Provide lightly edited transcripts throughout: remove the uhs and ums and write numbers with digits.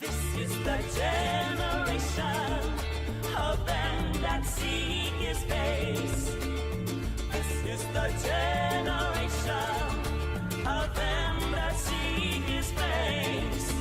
This is the generation of them that seek his face. This is the generation of them that seek his face.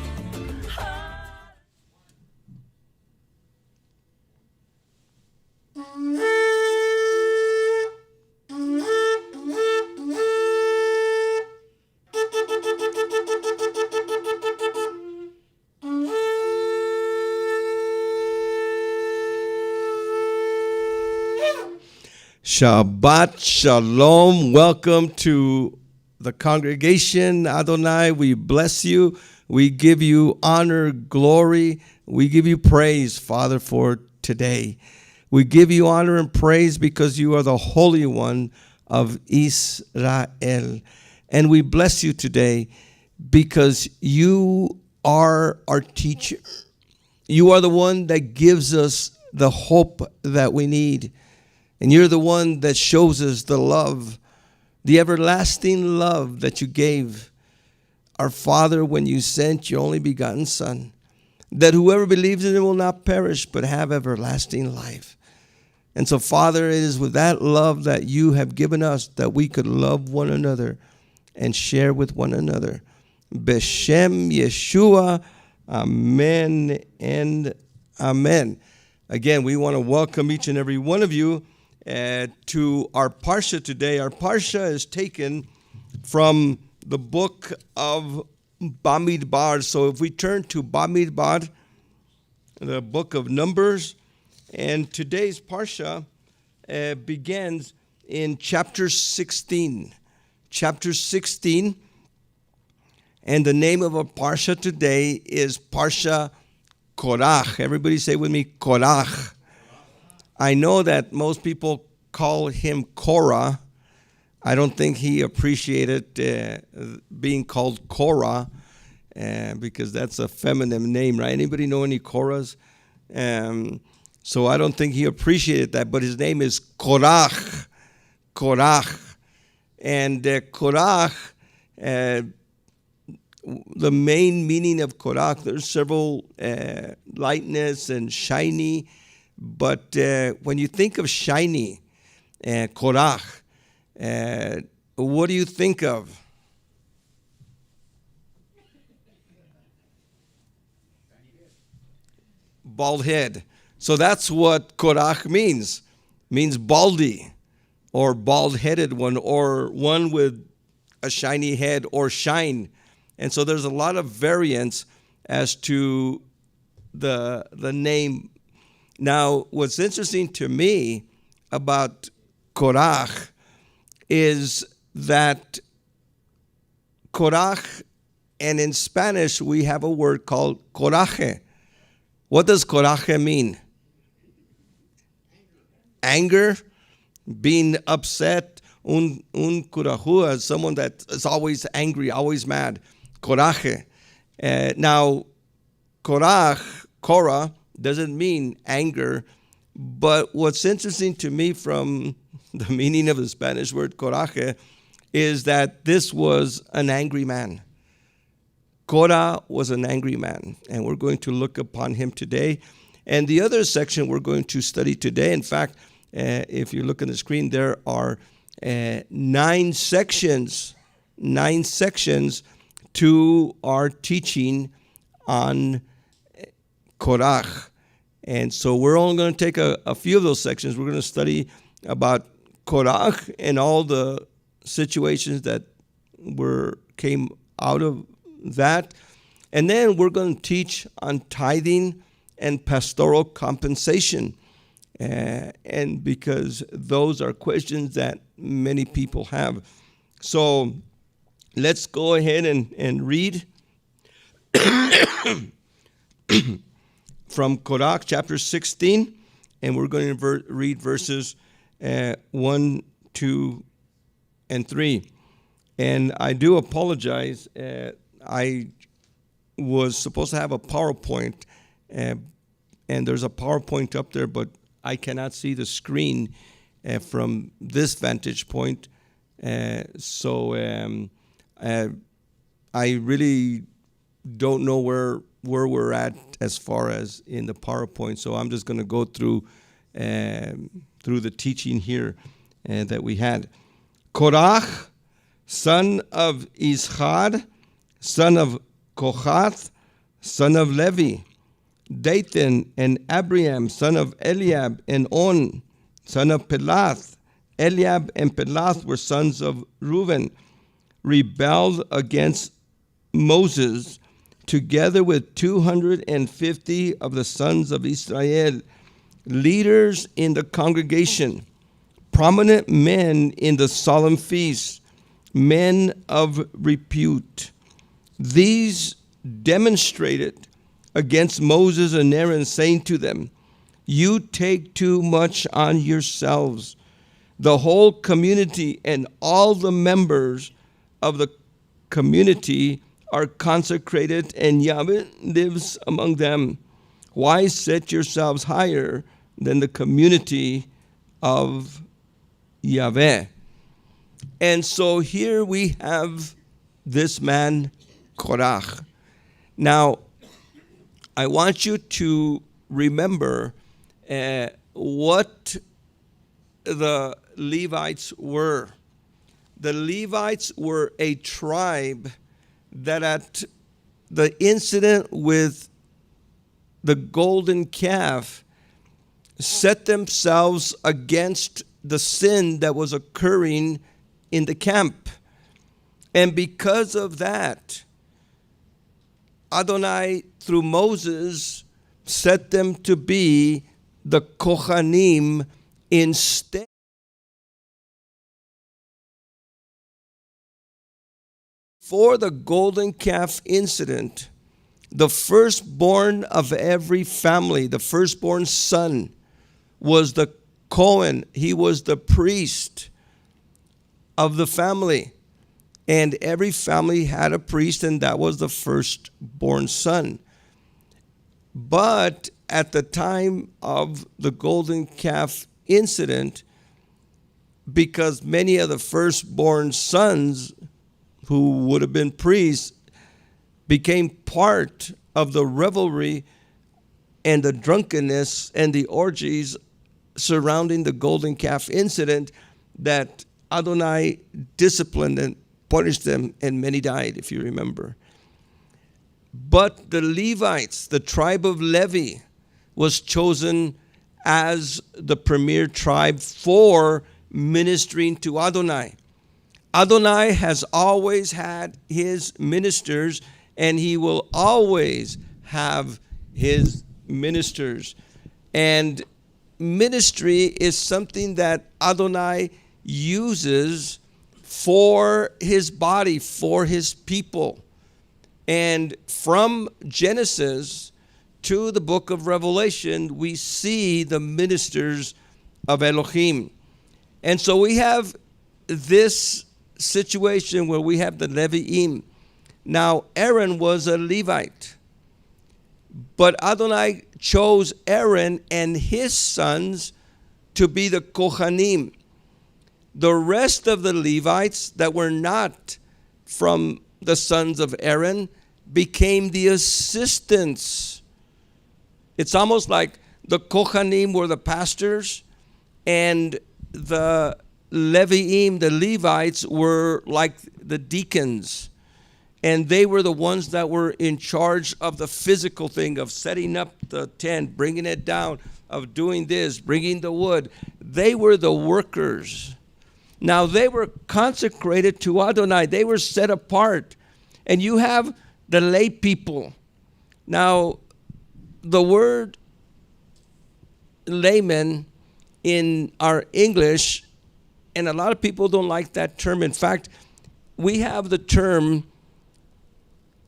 Shabbat Shalom. Welcome to the congregation. Adonai, we bless you. We give you honor, glory. We give you praise, Father, for today. We give you honor and praise because you are the Holy One of Israel. And we bless you today because you are our teacher. You are the one that gives us the hope that we need. And you're the one that shows us the love, the everlasting love that you gave our Father when you sent your only begotten Son, that whoever believes in him will not perish but have everlasting life. And so, Father, it is with that love that you have given us that we could love one another and share with one another. B'Shem Yeshua, amen and amen. Again, we want to welcome each and every one of you to our Parsha today. Our Parsha is taken from the book of Bamidbar. So if we turn to Bamidbar, the book of Numbers, and today's Parsha begins in chapter 16. Chapter 16, and the name of our Parsha today is Parsha Korach. Everybody say with me, Korach. I know that most people call him Korah. I don't think he appreciated being called Korah because that's a feminine name, right? Anybody know any Korahs? So I don't think he appreciated that, but his name is Korach. Korach. And Korach, the main meaning of Korach, there's several, lightness and shiny. But when you think of shiny, Korach, what do you think of? Bald head. So that's what Korach means. Means baldy or bald-headed one or one with a shiny head or shine. And so there's a lot of variance as to the name. Now, what's interesting to me about Korach is that Korach, and in Spanish we have a word called coraje. What does coraje mean? Anger, being upset, un corajudo, someone that is always angry, always mad. Coraje. Now, Korah, doesn't mean anger, but what's interesting to me from the meaning of the Spanish word coraje is that this was an angry man. Korah was an angry man, and we're going to look upon him today. And the other section we're going to study today, in fact, if you look on the screen, there are 9 sections to our teaching on Korach. And so we're only going to take a few of those sections. We're going to study about Korach and all the situations that came out of that. And then we're going to teach on tithing and pastoral compensation. And because those are questions that many people have. So let's go ahead and read from Korach chapter 16, and we're going to read verses 1, 2, and 3. And I do apologize. I was supposed to have a PowerPoint, and there's a PowerPoint up there, but I cannot see the screen from this vantage point. So I really don't know where where we're at as far as in the PowerPoint. So I'm just going to go through the teaching here that we had. Korach, son of Izhar, son of Kohath, son of Levi. Dathan and Abiram, son of Eliab, and On, son of Pelath. Eliab and Pelath were sons of Reuben, rebelled against Moses, together with 250 of the sons of Israel, leaders in the congregation, prominent men in the solemn feasts, men of repute. These demonstrated against Moses and Aaron, saying to them, "You take too much on yourselves. The whole community and all the members of the community are consecrated, and Yahweh lives among them. Why set yourselves higher than the community of Yahweh?" And so here we have this man, Korach. Now, I want you to remember what the Levites were. The Levites were a tribe that at the incident with the golden calf set themselves against the sin that was occurring in the camp. And because of that, Adonai, through Moses, set them to be the Kohanim instead. For the golden calf incident, the firstborn of every family, the firstborn son, was the Cohen. He was the priest of the family. And every family had a priest, and that was the firstborn son. But at the time of the golden calf incident, because many of the firstborn sons who would have been priests became part of the revelry and the drunkenness and the orgies surrounding the golden calf incident, that Adonai disciplined and punished them, and many died, if you remember. But the Levites, the tribe of Levi, was chosen as the premier tribe for ministering to Adonai. Adonai has always had his ministers, and he will always have his ministers. And ministry is something that Adonai uses for his body, for his people. And from Genesis to the book of Revelation, we see the ministers of Elohim. And so we have this situation where we have the Leviim. Now, Aaron was a Levite, but Adonai chose Aaron and his sons to be the Kohanim. The rest of the Levites that were not from the sons of Aaron became the assistants. It's almost like the Kohanim were the pastors, and the Leviim, the Levites, were like the deacons. And they were the ones that were in charge of the physical thing, of setting up the tent, bringing it down, of doing this, bringing the wood. They were the workers. Now, they were consecrated to Adonai. They were set apart. And you have the lay people. Now, the word layman in our English, and a lot of people don't like that term. In fact, we have the term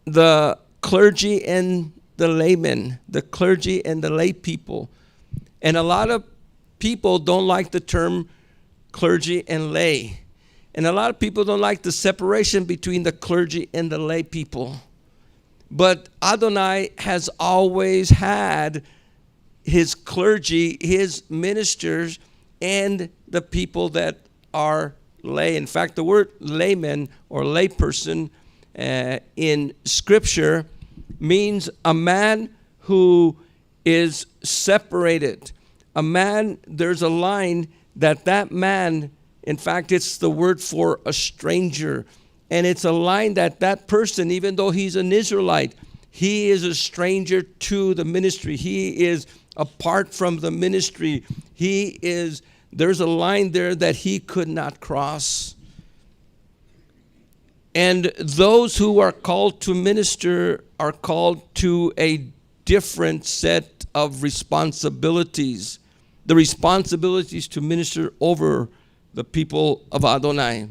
the clergy and the laymen, the clergy and the lay people. And a lot of people don't like the term clergy and lay. And a lot of people don't like the separation between the clergy and the lay people. But Adonai has always had his clergy, his ministers, and the people that are lay. In fact, the word layman or layperson in Scripture means a man who is separated. A man, there's a line that man, in fact, it's the word for a stranger. And it's a line that person, even though he's an Israelite, he is a stranger to the ministry. He is apart from the ministry. There's a line there that he could not cross. And those who are called to minister are called to a different set of responsibilities. The responsibilities to minister over the people of Adonai.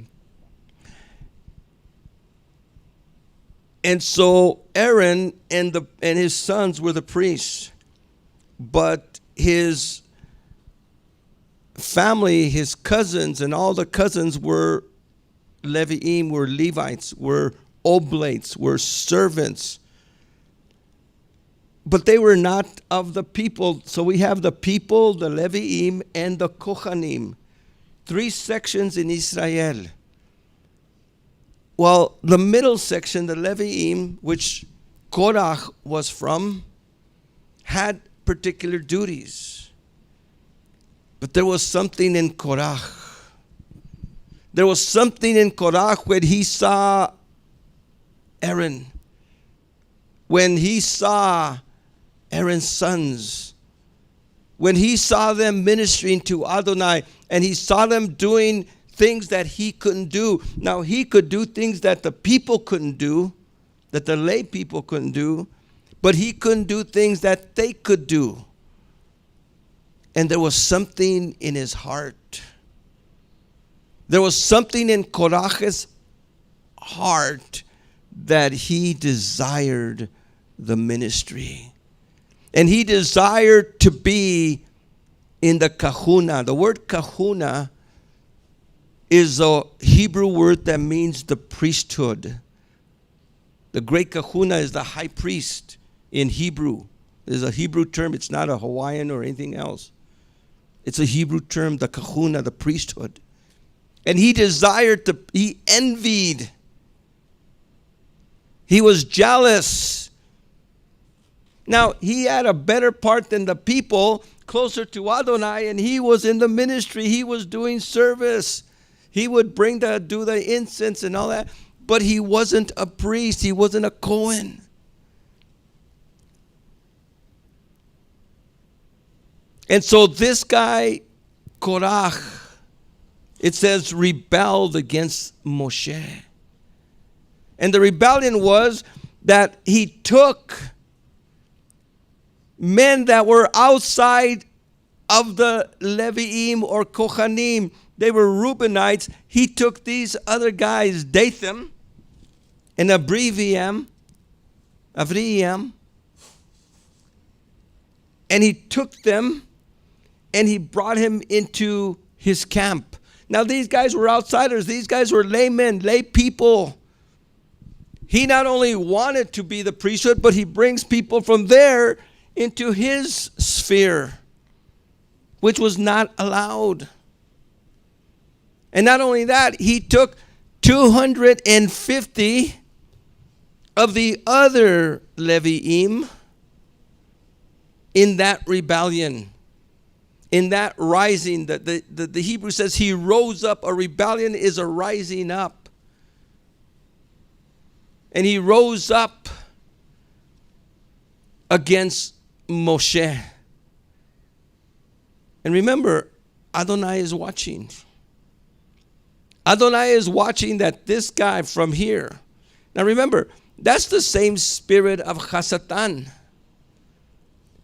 And so Aaron and his sons were the priests, but his family, his cousins, and all the cousins were Leviim, were Levites, were oblates, were servants. But they were not of the people. So we have the people, the Leviim, and the Kohanim. 3 sections in Israel. Well, the middle section, the Leviim, which Korach was from, had particular duties. But there was something in Korach. There was something in Korach when he saw Aaron, when he saw Aaron's sons, when he saw them ministering to Adonai, and he saw them doing things that he couldn't do. Now, he could do things that the people couldn't do, that the lay people couldn't do, but he couldn't do things that they could do. And there was something in his heart. There was something in Korach's heart that he desired the ministry. And he desired to be in the kahuna. The word kahuna is a Hebrew word that means the priesthood. The great kahuna is the high priest in Hebrew. It's a Hebrew term. It's not a Hawaiian or anything else. It's a Hebrew term, the kahuna, the priesthood. And he envied. He was jealous. Now, he had a better part than the people, closer to Adonai, and he was in the ministry. He was doing service. He would do the incense and all that, but he wasn't a priest. He wasn't a Cohen. And so this guy, Korach, it says, rebelled against Moshe. And the rebellion was that he took men that were outside of the Leviim or Kohanim. They were Reubenites. He took these other guys, Dathan and Avriham, and he took them and he brought him into his camp. Now, these guys were outsiders. These guys were laymen, lay people. He not only wanted to be the priesthood, but he brings people from there into his sphere, which was not allowed. And not only that, he took 250 of the other Leviim in that rebellion, in that rising. The Hebrew says he rose up. A rebellion is a rising up. And he rose up against Moshe. And remember, Adonai is watching. Adonai is watching that this guy from here. Now remember, that's the same spirit of Hasatan.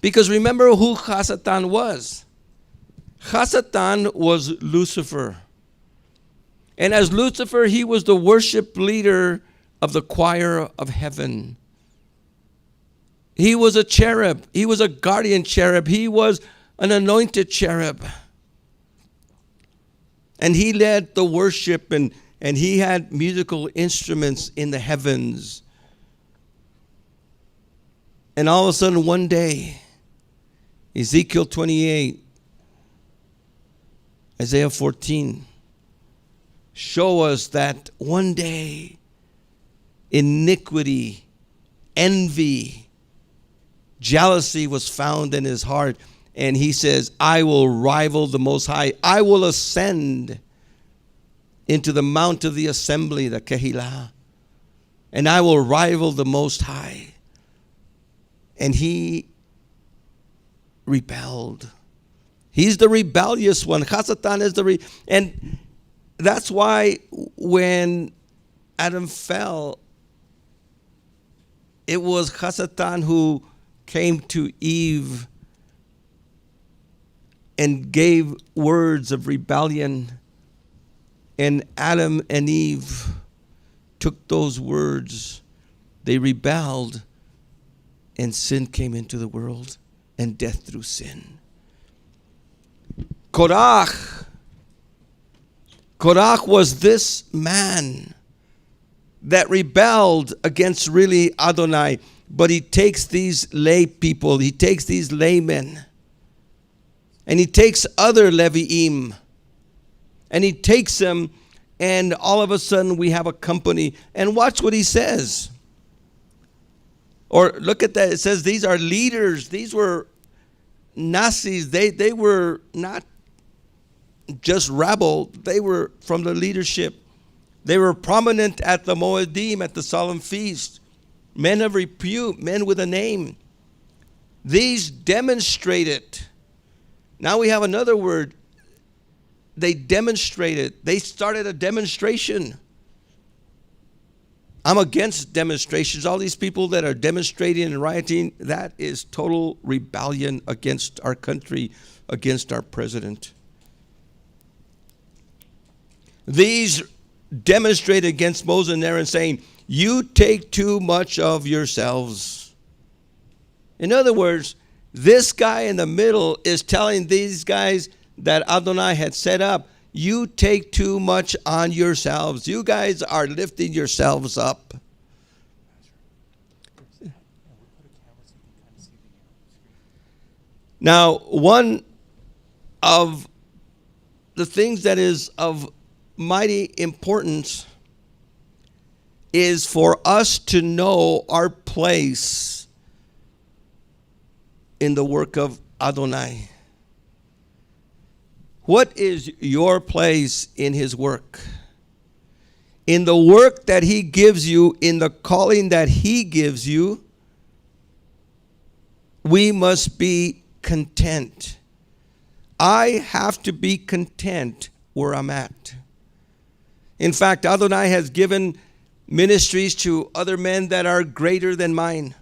Because remember who Hasatan was. Hasatan was Lucifer. And as Lucifer, he was the worship leader of the choir of heaven. He was a cherub. He was a guardian cherub. He was an anointed cherub. And he led the worship, and he had musical instruments in the heavens. And all of a sudden, one day, Ezekiel 28, Isaiah 14, show us that one day iniquity envy, jealousy was found in his heart. And he says, I will rival the Most High. I will ascend into the mount of the assembly, the Kehillah, and I will rival the Most High. And he rebelled. He's the rebellious one. Hasatan is and that's why when Adam fell, it was Hasatan who came to Eve and gave words of rebellion. And Adam and Eve took those words. They rebelled, and sin came into the world, and death through sin. Korach was this man that rebelled against really Adonai. But he takes these lay people, he takes these laymen, and he takes other Leviim, and he takes them, and all of a sudden we have a company. And watch what he says. Or look at that. It says these are leaders. These were Nazis. They were not just rabble. They were from the leadership. They were prominent at the Moedim, at the solemn feast. Men of repute, men with a name. These demonstrated. Now we have another word. They demonstrated. They started a demonstration. I'm against demonstrations. All these people that are demonstrating and rioting, that is total rebellion against our country, against our president. These demonstrated against Moses and Aaron, saying, you take too much of yourselves. In other words, this guy in the middle is telling these guys that Adonai had set up, you take too much on yourselves. You guys are lifting yourselves up. Now, one of the things that is of mighty importance is for us to know our place in the work of Adonai. What is your place in his work? In the work that he gives you, in the calling that he gives you, we must be content. I have to be content where I'm at. In fact, Adonai has given ministries to other men that are greater than mine,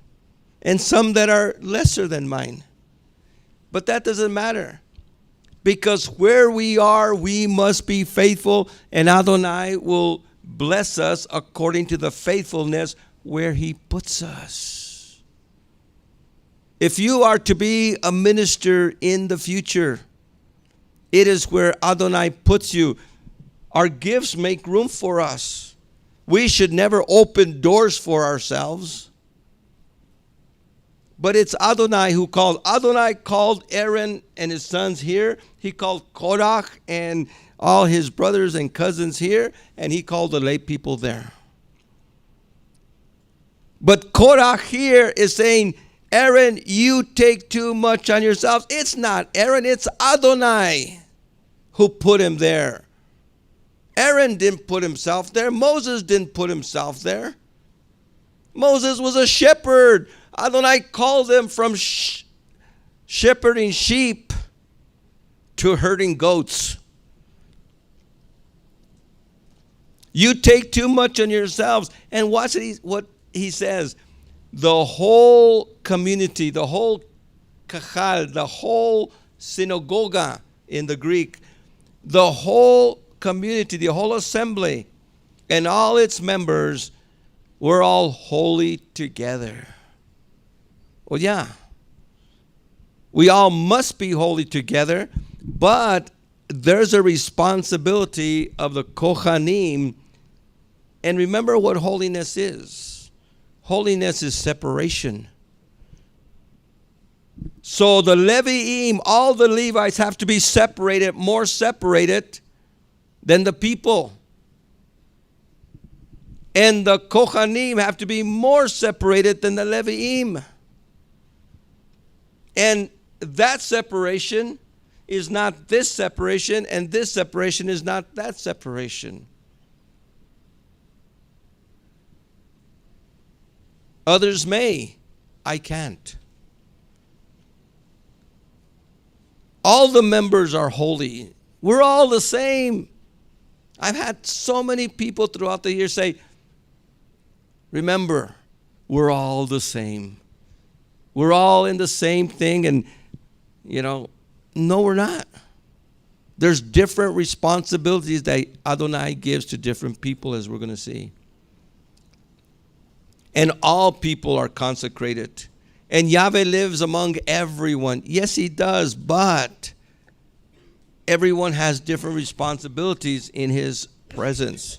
and some that are lesser than mine. But that doesn't matter. Because where we are, we must be faithful, and Adonai will bless us according to the faithfulness where he puts us. If you are to be a minister in the future, it is where Adonai puts you. Our gifts make room for us. We should never open doors for ourselves. But it's Adonai who called. Adonai called Aaron and his sons here. He called Korach and all his brothers and cousins here. And he called the lay people there. But Korach here is saying, Aaron, you take too much on yourselves. It's not Aaron, it's Adonai who put him there. Aaron didn't put himself there. Moses didn't put himself there. Moses was a shepherd. Adonai called them from shepherding sheep to herding goats. You take too much on yourselves. And watch what he says. The whole community, the whole kachal, the whole synagogue in the Greek, the whole community, the whole assembly, and all its members were all holy together. Well, yeah. We all must be holy together, but there's a responsibility of the Kohanim. And remember what holiness is. Holiness is separation. So the Leviim, all the Levites have to be separated, more separated than the people. And the Kohanim have to be more separated than the Leviim. And that separation is not this separation, and this separation is not that separation. Others may, I can't. All the members are holy. We're all the same. I've had so many people throughout the year say, remember, we're all the same. We're all in the same thing. And, no, we're not. There's different responsibilities that Adonai gives to different people, as we're going to see. And all people are consecrated. And Yahweh lives among everyone. Yes, he does, but everyone has different responsibilities in his presence.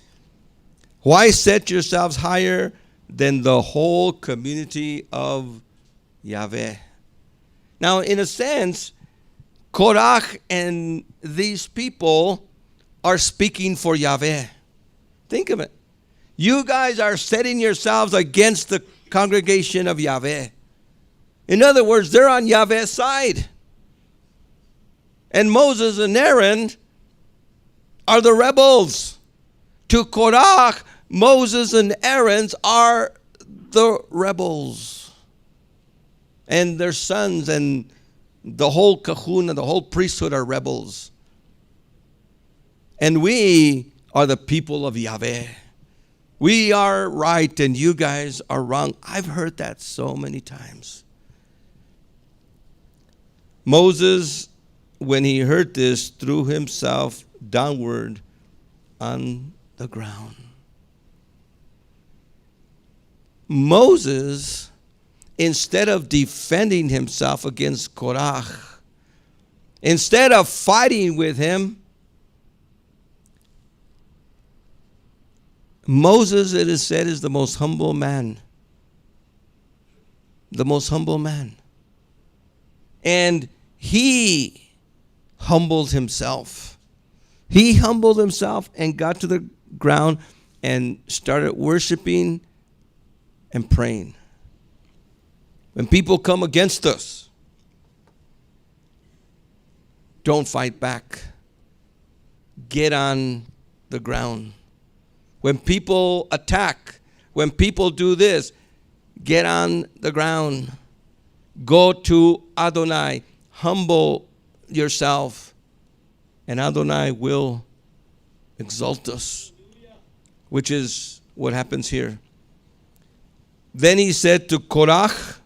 Why set yourselves higher than the whole community of Yahweh? Now, in a sense, Korach and these people are speaking for Yahweh. Think of it. You guys are setting yourselves against the congregation of Yahweh. In other words, they're on Yahweh's side. And Moses and Aaron are the rebels. To Korach, Moses and Aaron are the rebels. And their sons and the whole kahuna, the whole priesthood are rebels. And we are the people of Yahweh. We are right and you guys are wrong. I've heard that so many times. Moses, when he heard this, threw himself downward on the ground. Moses, instead of defending himself against Korach, instead of fighting with him, Moses, it is said, is the most humble man. The most humble man. And he humbled himself. He humbled himself and got to the ground and started worshiping and praying. When people come against us, don't fight back. Get on the ground. When people attack, when people do this, get on the ground. Go to Adonai. Humble yourself. And Adonai will exalt us. Which is what happens here. Then he said to Korach,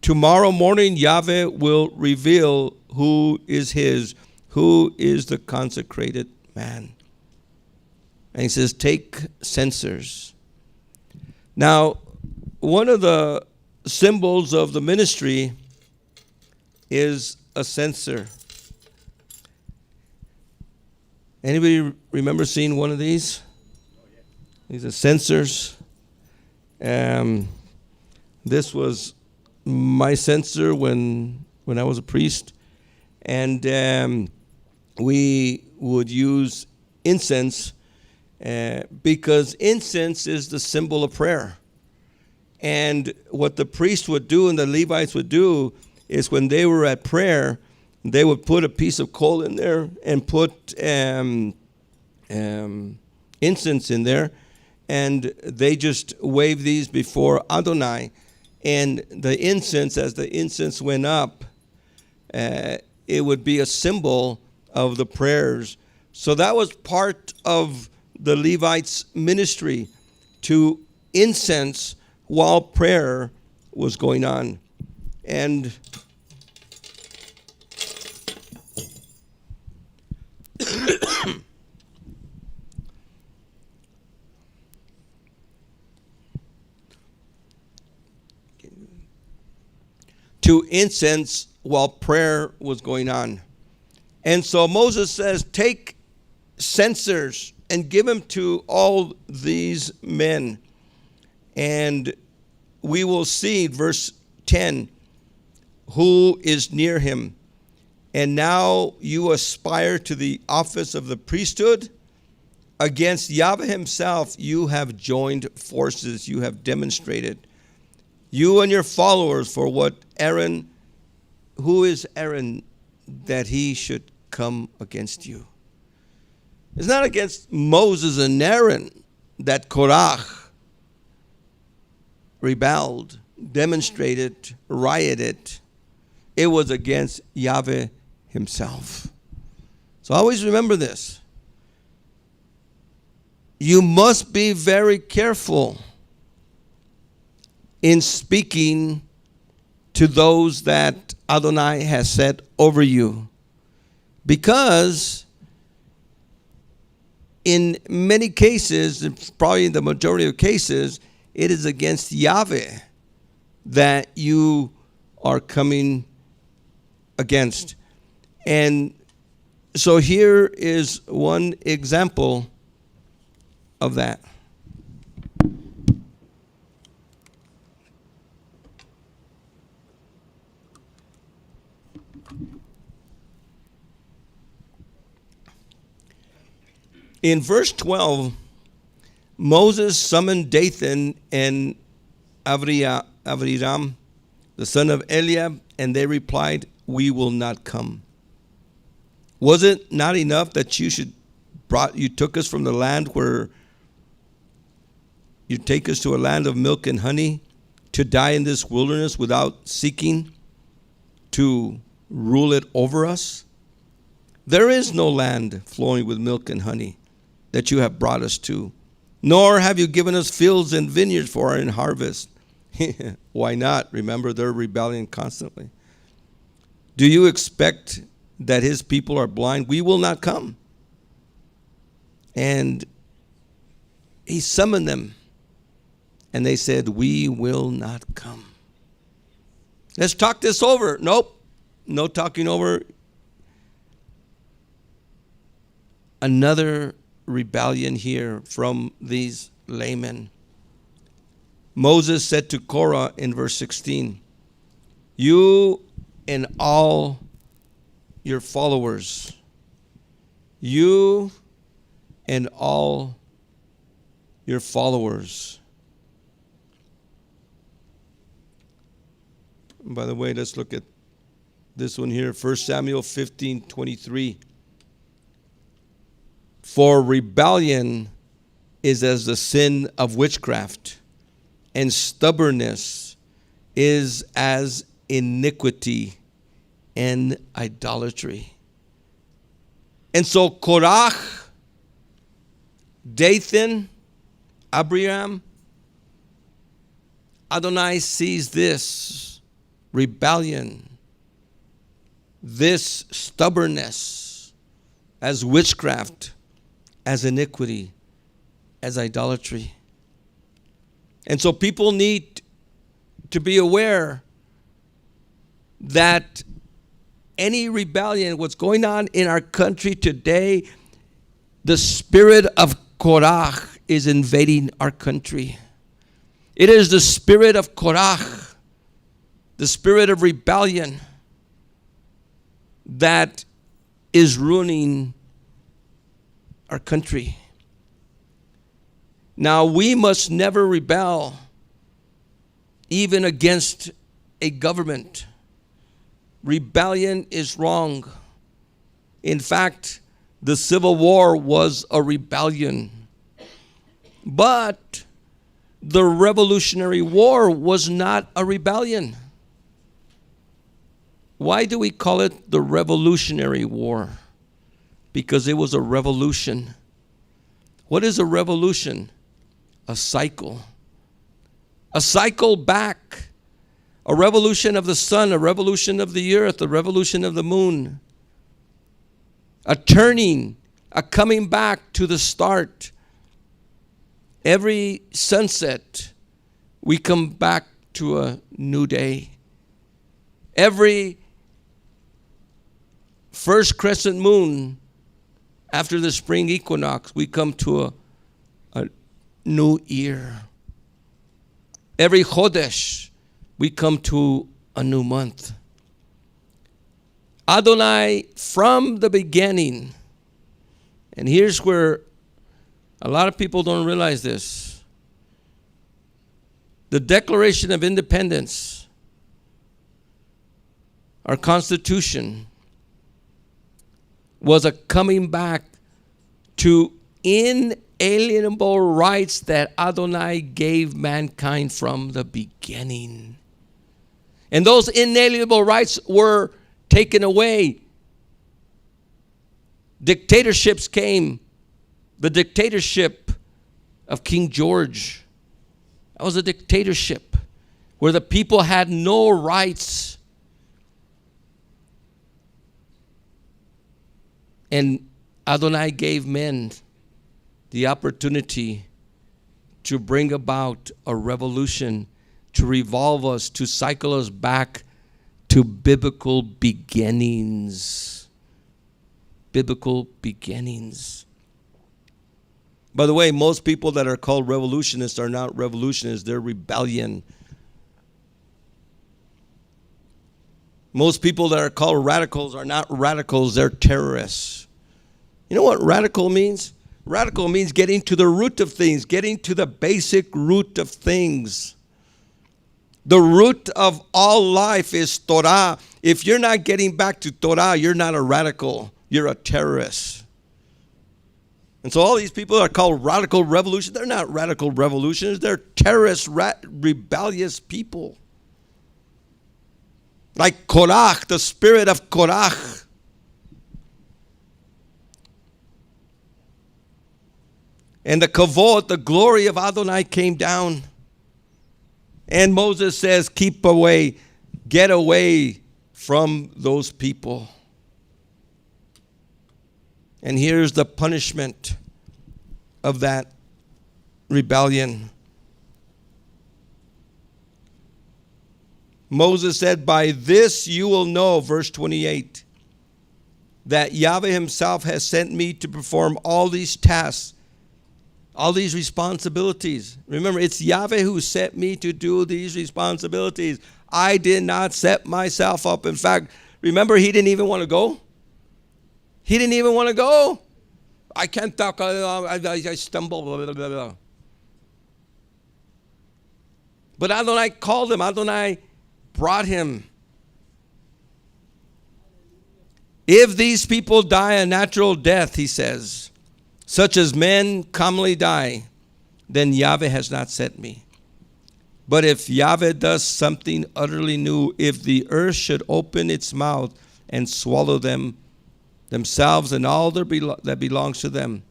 tomorrow morning Yahweh will reveal who is his, who is the consecrated man. And he says, take censers. Now, one of the symbols of the ministry is a censer. Anybody remember seeing one of these? These are censers. This was my censer when I was a priest. And we would use incense because incense is the symbol of prayer. And what the priest would do and the Levites would do is when they were at prayer, they would put a piece of coal in there and put incense in there. And they just waved these before Adonai. And the incense, as the incense went up, it would be a symbol of the prayers. So that was part of the Levites' ministry, to incense while prayer was going on. And to incense while prayer was going on. And so Moses says, take censers and give them to all these men. And we will see, verse 10, who is near him. And now you aspire to the office of the priesthood. Against Yahweh himself, you have joined forces. You have demonstrated. You and your followers for what Aaron, who is Aaron, that he should come against you. It's not against Moses and Aaron that Korach rebelled, demonstrated, rioted. It was against Yahweh himself. So always remember this. You must be very careful in speaking to those that Adonai has set over you, because in many cases, probably in the majority of cases, it is against Yahweh that you are coming against. And so here is one example of that. In verse 12, Moses summoned Dathan and Aviram, the son of Eliab, and they replied, "We will not come." Was it not enough that you took us from the land where you take us to a land of milk and honey, to die in this wilderness without seeking to rule it over us? There is no land flowing with milk and honey that you have brought us to, nor have you given us fields and vineyards for our harvest. Why not? Remember, they're rebelling constantly. Do you expect that his people are blind? We will not come. And he summoned them, and they said, "We will not come." Let's talk this over. Nope, no talking over. Another rebellion here from these laymen. Moses said to Korah in verse 16, "You and all your followers, you and all your followers." By the way, let's look at this one here, 1 Samuel 15:23. For rebellion is as the sin of witchcraft, and stubbornness is as iniquity and idolatry. And so Korach, Dathan, Abiram, Adonai sees this rebellion, this stubbornness as witchcraft, as iniquity, as idolatry. And so people need to be aware that any rebellion, what's going on in our country today, the spirit of Korach is invading our country. It is the spirit of Korach, the spirit of rebellion, that is ruining our country. Now, we must never rebel, even against a government. Rebellion is wrong. In fact, the Civil War was a rebellion. But the Revolutionary War was not a rebellion. Why do we call it the Revolutionary War? Because it was a revolution. What is a revolution? A cycle. A cycle back. A revolution of the sun, a revolution of the earth, a revolution of the moon. A turning, a coming back to the start. Every sunset, we come back to a new day. Every first crescent moon after the spring equinox, we come to a new year. Every Chodesh, we come to a new month. Adonai, from the beginning, and here's where A lot of people don't realize this. The Declaration of Independence, our Constitution, was a coming back to inalienable rights that Adonai gave mankind from the beginning. And those inalienable rights were taken away. Dictatorships came. The dictatorship of King George. That was a dictatorship where the people had no rights. And Adonai gave men the opportunity to bring about a revolution, to revolve us, to cycle us back to biblical beginnings. Biblical beginnings. By the way, most people that are called revolutionists are not revolutionists, they're rebellion. Most people that are called radicals are not radicals, they're terrorists. You know what radical means? Radical means getting to the root of things, getting to the basic root of things. The root of all life is Torah. If you're not getting back to Torah, you're not a radical, you're a terrorist. And so all these people are called radical revolution. They're not radical revolutionists. They're terrorist, rebellious people. Like Korach, the spirit of Korach. And the kavod, the glory of Adonai came down. And Moses says, keep away, get away from those people. And here's the punishment of that rebellion. Moses said, by this you will know, verse 28, that Yahweh himself has sent me to perform all these tasks, all these responsibilities. Remember, it's Yahweh who sent me to do these responsibilities. I did not set myself up. In fact, remember, he didn't even want to go. He didn't even want to go. I can't talk. I stumble. Blah, blah, blah, blah. But Adonai called him. Adonai brought him. If these people die a natural death, he says, such as men commonly die, then Yahweh has not sent me. But if Yahweh does something utterly new, if the earth should open its mouth and swallow themselves and all that belongs to them,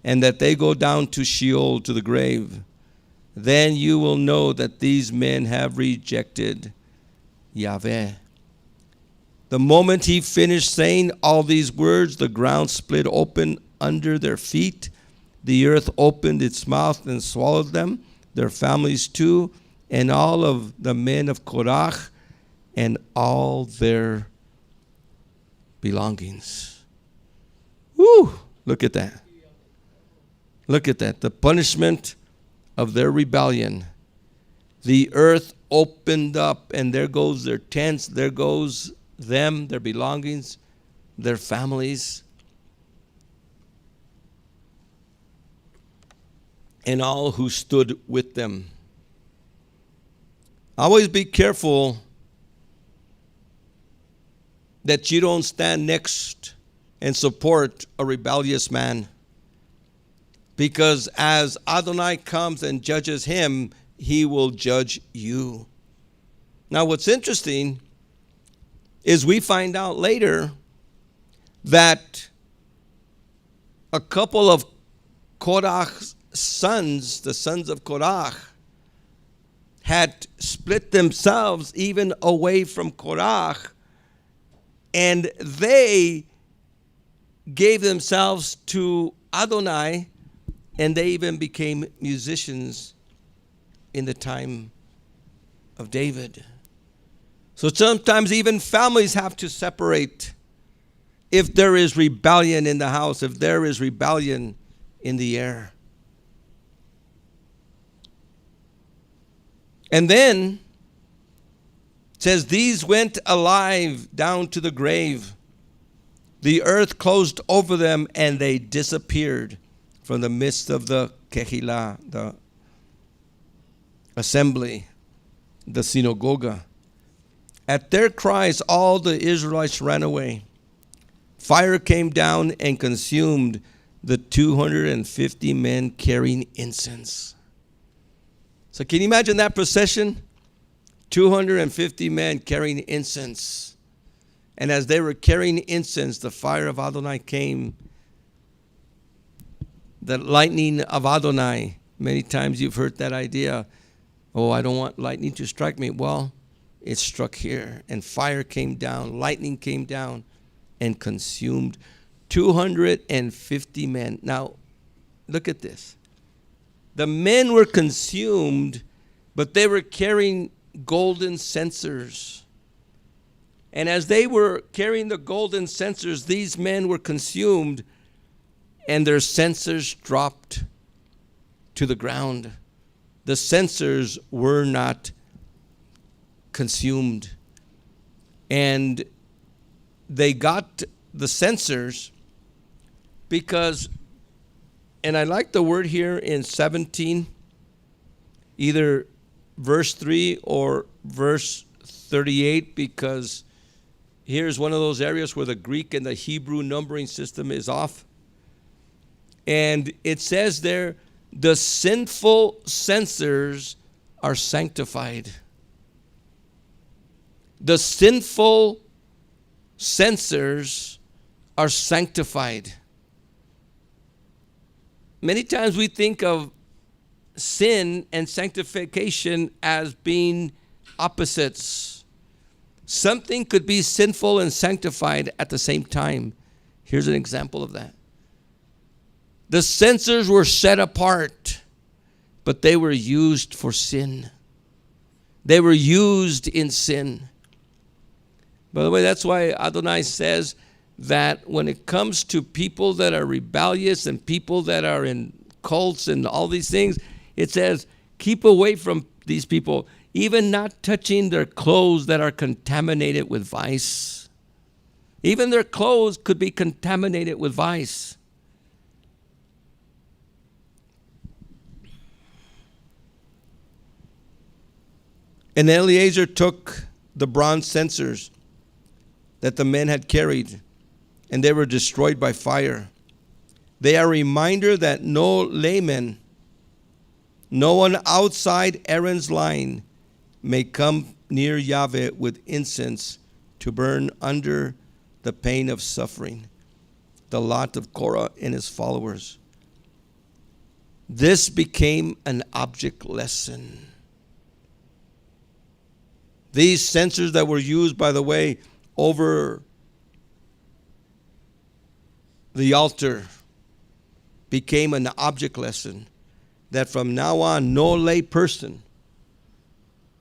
and that they go down to Sheol, to the grave, then you will know that these men have rejected Yahweh. The moment he finished saying all these words, the ground split open under their feet. The earth opened its mouth and swallowed them, their families too, and all of the men of Korach and all their belongings. Woo! Look at that. Look at that. The punishment of their rebellion. The earth opened up, and there goes their tents, there goes them, their belongings, their families, and all who stood with them. Always be careful that you don't stand next and support a rebellious man. Because as Adonai comes and judges him, he will judge you. Now what's interesting is we find out later that a couple of Korach's sons, the sons of Korach, had split themselves even away from Korach, and they gave themselves to Adonai, and they even became musicians in the time of David. So sometimes even families have to separate if there is rebellion in the house, if there is rebellion in the air. And then it says, these went alive down to the grave. The earth closed over them and they disappeared. from the midst of the Kehillah, the assembly, the synagogue. At their cries, all the Israelites ran away. Fire came down and consumed the 250 men carrying incense. So can you imagine that procession? 250 men carrying incense. And as they were carrying incense, the fire of Adonai came. The lightning of Adonai. Many times you've heard that idea. Oh, I don't want lightning to strike me. Well, it struck here. And fire came down. Lightning came down and consumed 250 men. Now, look at this. The men were consumed, but they were carrying golden censers. And as they were carrying the golden censers, these men were consumed, and their censers dropped to the ground. The censers were not consumed. And they got the censers because, and I like the word here in 17, either verse 3 or verse 38, because here's one of those areas where the Greek and the Hebrew numbering system is off. And it says there, the sinful censers are sanctified. The sinful censers are sanctified. Many times we think of sin and sanctification as being opposites. Something could be sinful and sanctified at the same time. Here's an example of that. The censers were set apart, but they were used for sin. They were used in sin. By the way, that's why Adonai says that when it comes to people that are rebellious and people that are in cults and all these things, it says, keep away from these people, even not touching their clothes that are contaminated with vice. Even their clothes could be contaminated with vice. And Eleazar took the bronze censers that the men had carried, and they were destroyed by fire. They are a reminder that no layman, no one outside Aaron's line, may come near Yahweh with incense to burn under the pain of suffering, the lot of Korah and his followers. This became an object lesson. These censers that were used, by the way, over the altar became an object lesson that from now on, no lay person,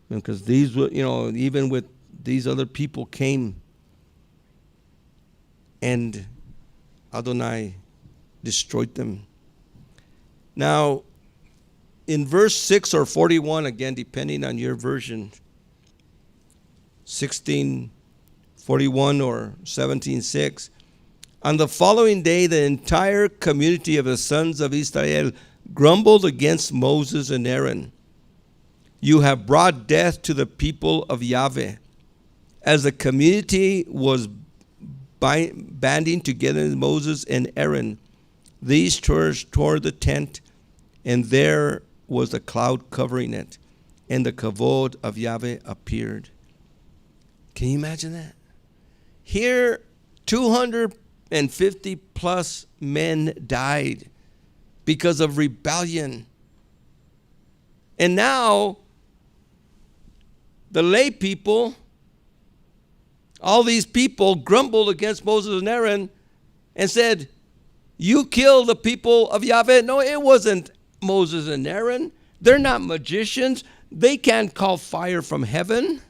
because these were, even with these other people came and Adonai destroyed them. Now, in verse 6 or 41, again, depending on your version, 16:41 or 17:6. On the following day, the entire community of the sons of Israel grumbled against Moses and Aaron. You have brought death to the people of Yahweh. As the community was banding together with Moses and Aaron, these tore the tent, and there was a cloud covering it, and the kavod of Yahweh appeared. Can you imagine that? Here, 250 plus men died because of rebellion. And now, the lay people, all these people grumbled against Moses and Aaron and said, you killed the people of Yahweh. No, it wasn't Moses and Aaron. They're not magicians. They can't call fire from heaven.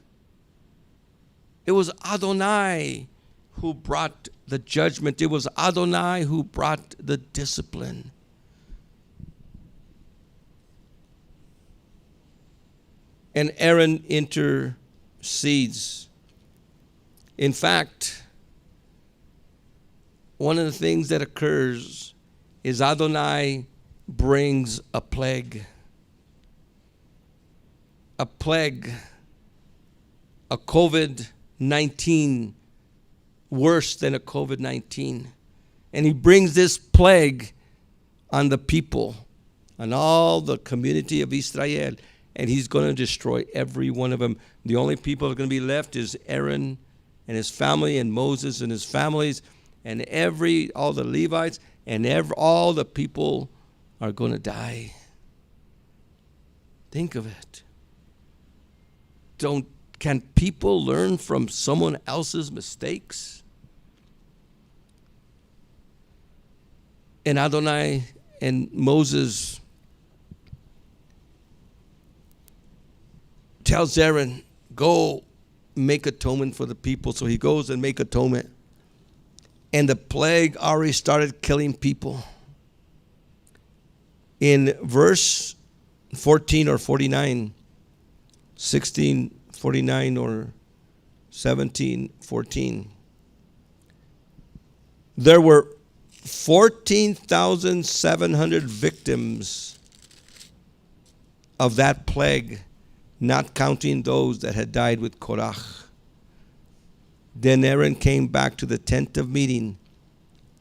It was Adonai who brought the judgment. It was Adonai who brought the discipline. And Aaron intercedes. In fact, one of the things that occurs is Adonai brings a plague. A plague, a COVID-19, worse than a COVID-19. And he brings this plague on the people, on all the community of Israel, and he's going to destroy every one of them. The only people that are going to be left is Aaron and his family, and Moses and his families, and all the Levites, and all the people are going to die. Think of it. Can people learn from someone else's mistakes? And Adonai and Moses tells Aaron, go make atonement for the people. So he goes and make atonement. And the plague already started killing people. In verse 14 or 49, 16:49 or 17:14, there were 14,700 victims of that plague, not counting those that had died with Korach. Then Aaron came back to the tent of meeting.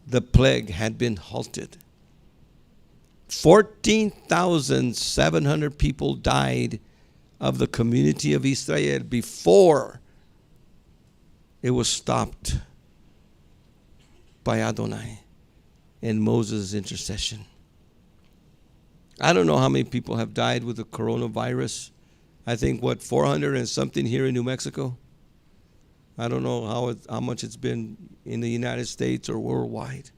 The plague had been halted. 14,700 people died of the community of Israel before it was stopped by Adonai and Moses' intercession. I don't know how many people have died with the coronavirus. I think, 400 and something here in New Mexico? I don't know how much it's been in the United States or worldwide.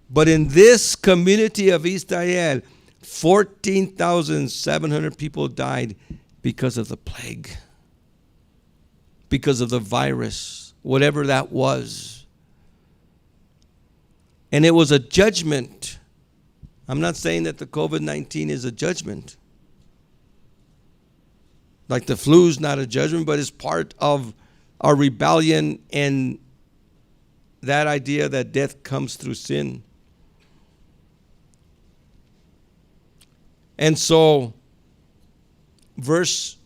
But in this community of Israel, 14,700 people died because of the plague, because of the virus, whatever that was. And it was a judgment. I'm not saying that the COVID-19 is a judgment. Like the flu is not a judgment, but it's part of our rebellion and that idea that death comes through sin. And so, verse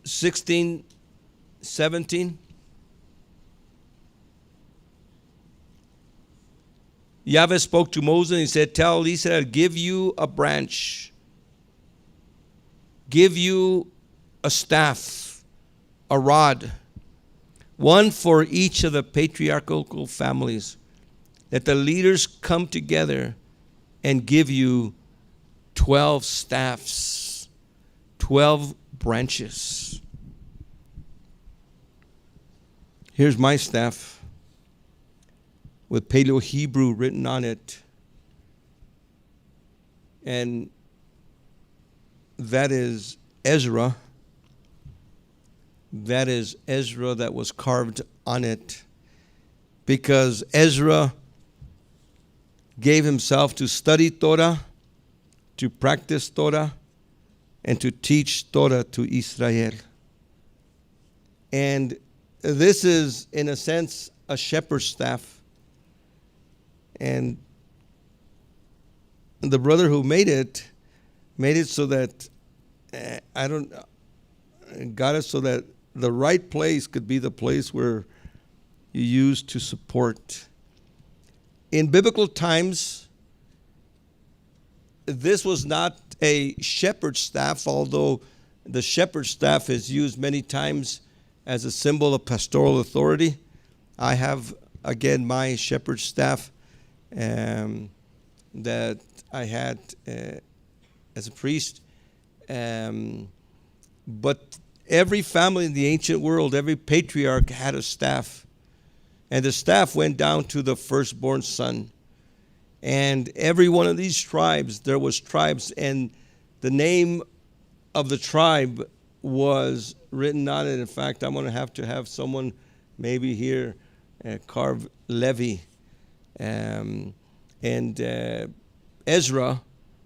16, 17, Yahweh spoke to Moses and he said, tell Israel, give you a branch, give you a staff, a rod, one for each of the patriarchal families, that the leaders come together and give you 12 staffs, 12 branches. Here's my staff with Paleo Hebrew written on it. And that is Ezra. That is Ezra that was carved on it. Because Ezra gave himself to study Torah, to practice Torah, and to teach Torah to Israel. And this is, in a sense, a shepherd's staff. And the brother who made it so that, got it so that the right place could be the place where you use to support. In biblical times, this was not a shepherd's staff, although the shepherd's staff is used many times as a symbol of pastoral authority. I have, again, my shepherd's staff that I had as a priest. But every family in the ancient world, every patriarch had a staff. And the staff went down to the firstborn son. And every one of these tribes, there was tribes, and the name of the tribe was written on it. In fact, I'm going to have someone maybe here carve Levi. And Ezra,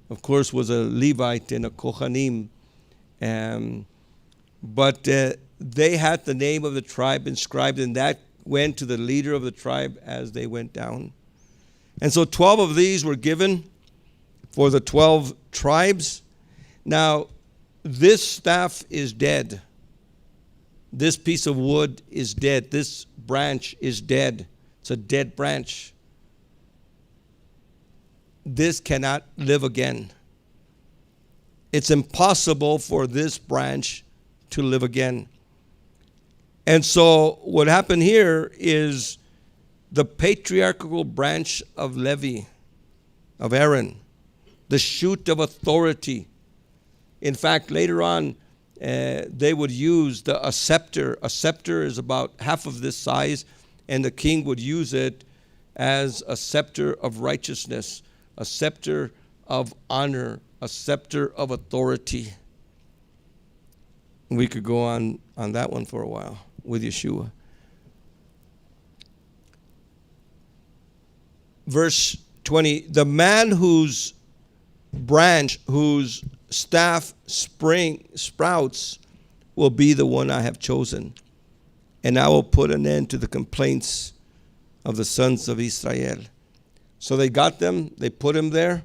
of course, was a Levite and a Kohanim. But they had the name of the tribe inscribed, and that went to the leader of the tribe as they went down. And so 12 of these were given for the 12 tribes. Now, this staff is dead. This piece of wood is dead. This branch is dead. It's a dead branch. This cannot live again. It's impossible for this branch to live again. And so what happened here is the patriarchal branch of Levi, of Aaron, the shoot of authority. In fact, later on, they would use a scepter. A scepter is about half of this size, and the king would use it as a scepter of righteousness, a scepter of honor, a scepter of authority. We could go on that one for a while with Yeshua. Verse 20, the man whose branch, whose staff sprouts, will be the one I have chosen. And I will put an end to the complaints of the sons of Israel. So they got them, they put him there,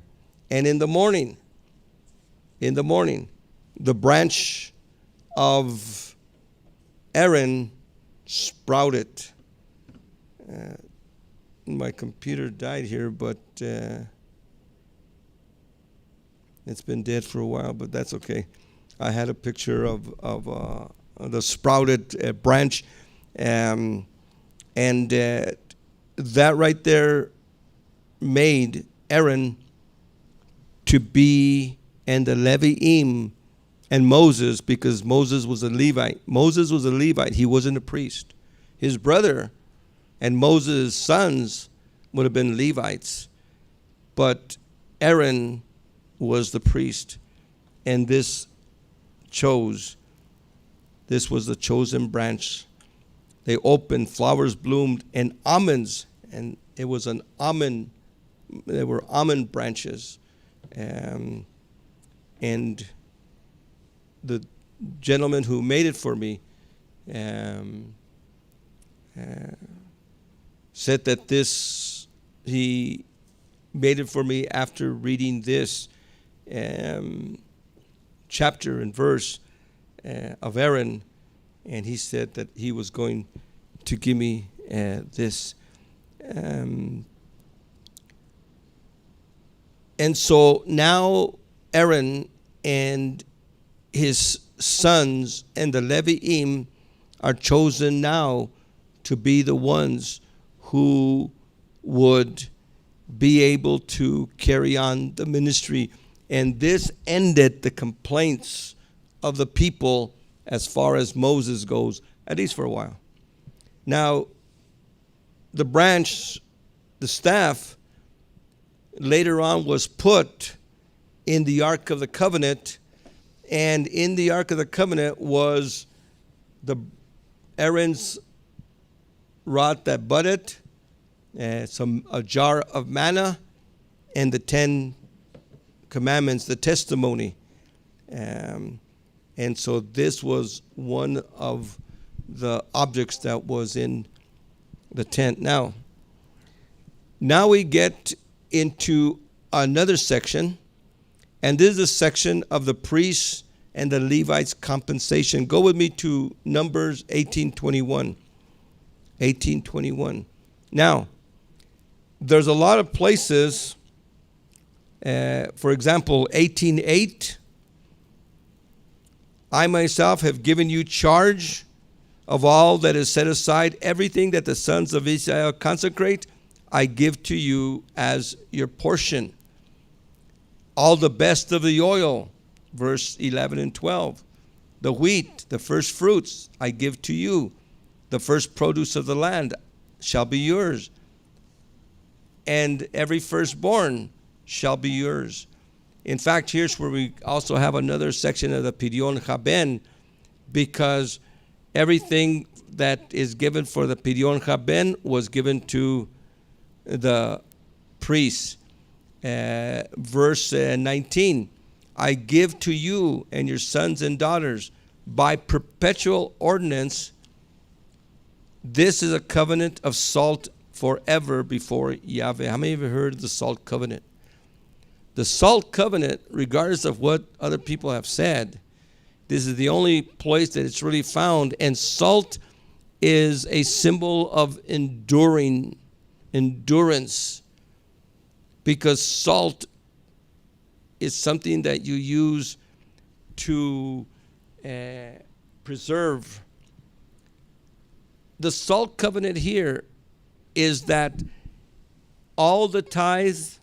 and in the morning, the branch of Aaron sprouted. My computer died here, but it's been dead for a while, but that's okay. I had a picture of the sprouted branch, and that right there made Aaron to be, and the Leviim and Moses, because Moses was a Levite. Moses was a Levite. He wasn't a priest. His brother and Moses' sons would have been Levites, but Aaron was the priest, and this was the chosen branch. They opened, flowers bloomed, and almonds, and it was an almond. There were almond branches, and the gentleman who made it for me said that he made it for me after reading this chapter and verse of Aaron, and he said that he was going to give me this. And so now Aaron and his sons and the Leviim are chosen now to be the ones who would be able to carry on the ministry. And this ended the complaints of the people as far as Moses goes, at least for a while. Now, the branch, the staff, later on was put in the Ark of the Covenant, and in the Ark of the Covenant was Aaron's rod that budded, a jar of manna, and the 10 Commandments, the testimony. And so this was one of the objects that was in the tent. Now we get into another section, and this is a section of the priests and the Levites' compensation. Go with me to Numbers 18:21. 18:21. Now, there's a lot of places, for example, 18:8, I myself have given you charge of all that is set aside, everything that the sons of Israel consecrate, I give to you as your portion. All the best of the oil, verse 11 and 12. The wheat, the first fruits, I give to you. The first produce of the land shall be yours. And every firstborn shall be yours. In fact, here's where we also have another section of the Pidyon Haben, because everything that is given for the Pidyon Haben was given to the priests. Verse 19, I give to you and your sons and daughters by perpetual ordinance. This is a covenant of salt forever before Yahweh. How many of you heard of the salt covenant? The salt covenant, regardless of what other people have said, this is the only place that it's really found. And salt is a symbol of endurance, because salt is something that you use to preserve. The salt covenant here is that all the tithes,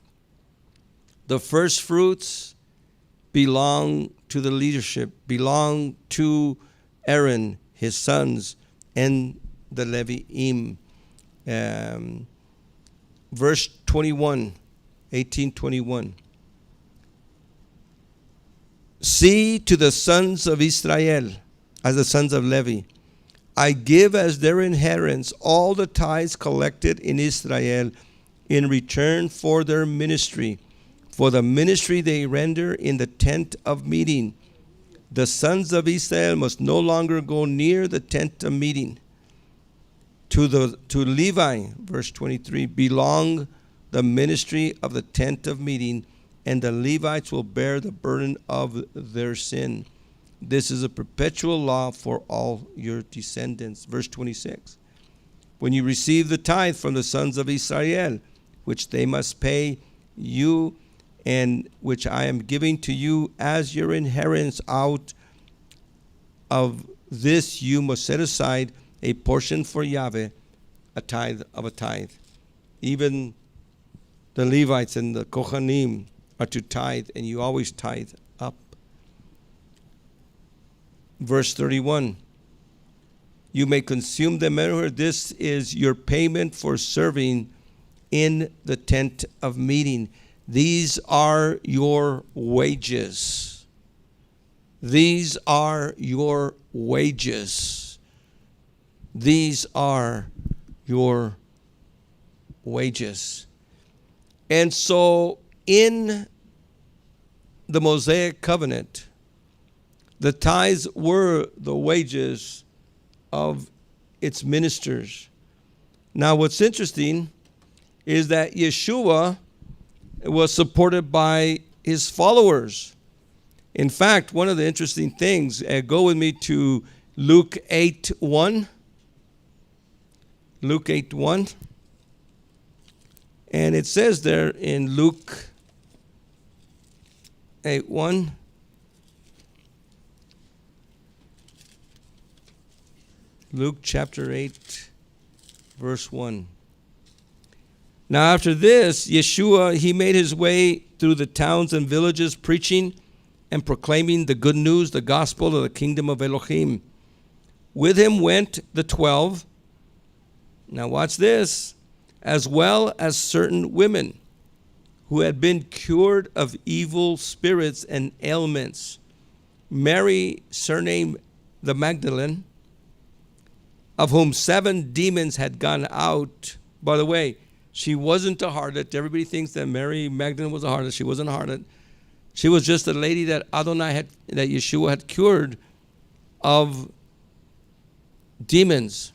the first fruits, belong to the leadership, belong to Aaron, his sons, and the Leviim. Verse 21, 18:21. See to the sons of Israel, as the sons of Levi, I give as their inheritance all the tithes collected in Israel in return for their ministry, for the ministry they render in the tent of meeting. The sons of Israel must no longer go near the tent of meeting. To Levi, verse 23, belong the ministry of the tent of meeting, and the Levites will bear the burden of their sin. This is a perpetual law for all your descendants. Verse 26. When you receive the tithe from the sons of Israel, which they must pay you, and which I am giving to you as your inheritance, out of this you must set aside a portion for Yahweh, a tithe of a tithe. Even the Levites and the Kohanim are to tithe, and you always tithe up. Verse 31, you may consume them everywhere. This is your payment for serving in the tent of meeting. These are your wages. These are your wages. These are your wages. And so in the Mosaic covenant, the tithes were the wages of its ministers. Now, what's interesting is that Yeshua was supported by his followers. In fact, one of the interesting things, go with me to Luke 8:1. Luke 8:1. And it says there in Luke 8:1, Luke chapter 8, verse 1. Now after this, Yeshua, he made his way through the towns and villages, preaching and proclaiming the good news, the gospel of the kingdom of Elohim. With him went the 12. Now watch this. As well as certain women who had been cured of evil spirits and ailments. Mary, surnamed the Magdalene, of whom 7 demons had gone out. By the way, she wasn't a harlot. Everybody thinks that Mary Magdalene was a harlot. She wasn't a harlot. She was just a lady that that Yeshua had cured of demons.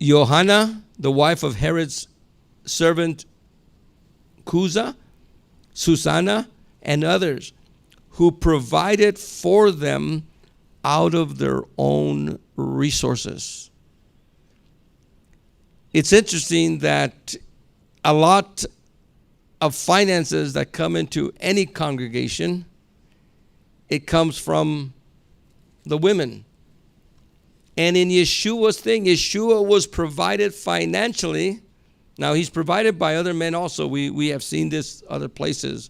Johanna, the wife of Herod's servant Cusa, Susanna, and others, who provided for them out of their own resources. It's interesting that a lot of finances that come into any congregation, it comes from the women. And in Yeshua's thing, Yeshua was provided financially. Now, he's provided by other men also. We have seen this other places.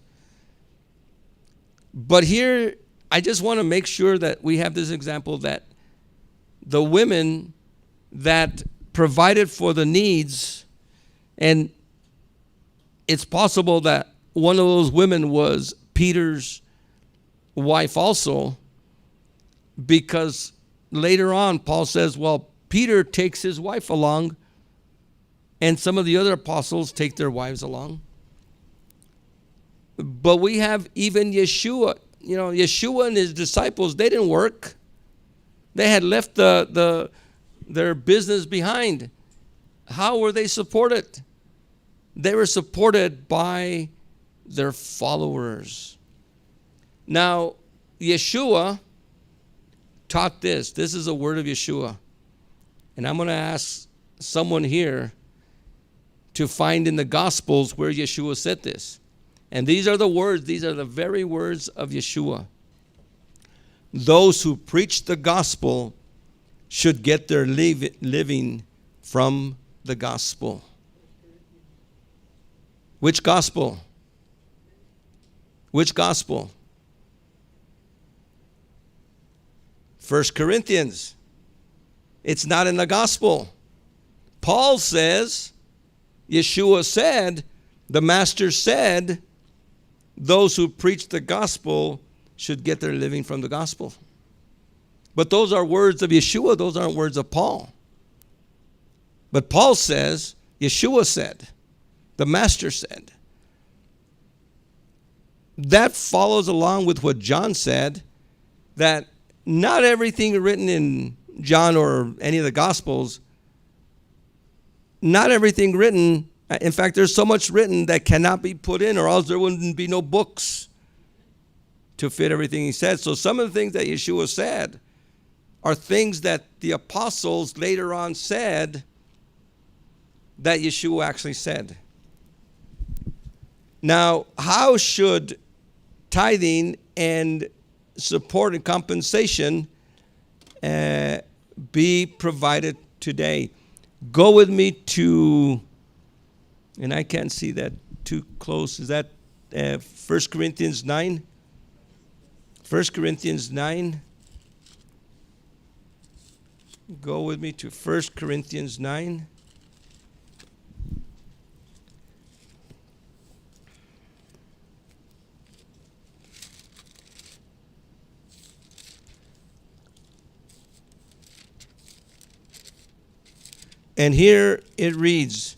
But here, I just want to make sure that we have this example that the women that provided for the needs, and it's possible that one of those women was Peter's wife also, because later on, Paul says, well, Peter takes his wife along, and some of the other apostles take their wives along. But we have even Yeshua. You know, Yeshua and his disciples, they didn't work. They had left the their business behind. How were they supported? They were supported by their followers. Now, Yeshua taught this. This is a word of Yeshua. And I'm going to ask someone here to find in the Gospels where Yeshua said this. And these are the words, these are the very words of Yeshua. Those who preach the gospel should get their living from the gospel. Which gospel? Which gospel? 1 Corinthians. It's not in the gospel. Paul says, Yeshua said, the Master said, those who preach the gospel should get their living from the gospel. But those are words of Yeshua. Those aren't words of Paul. But Paul says, Yeshua said, the Master said. That follows along with what John said, that not everything written in John or any of the Gospels, not everything written, in fact, there's so much written that cannot be put in, or else there wouldn't be no books to fit everything he said. So some of the things that Yeshua said are things that the apostles later on said that Yeshua actually said. Now, how should tithing and support and compensation be provided today? Go with me to, and I can't see that too close, is that 1 Corinthians 9? 1 Corinthians 9. Go with me to 1 Corinthians 9. And here it reads,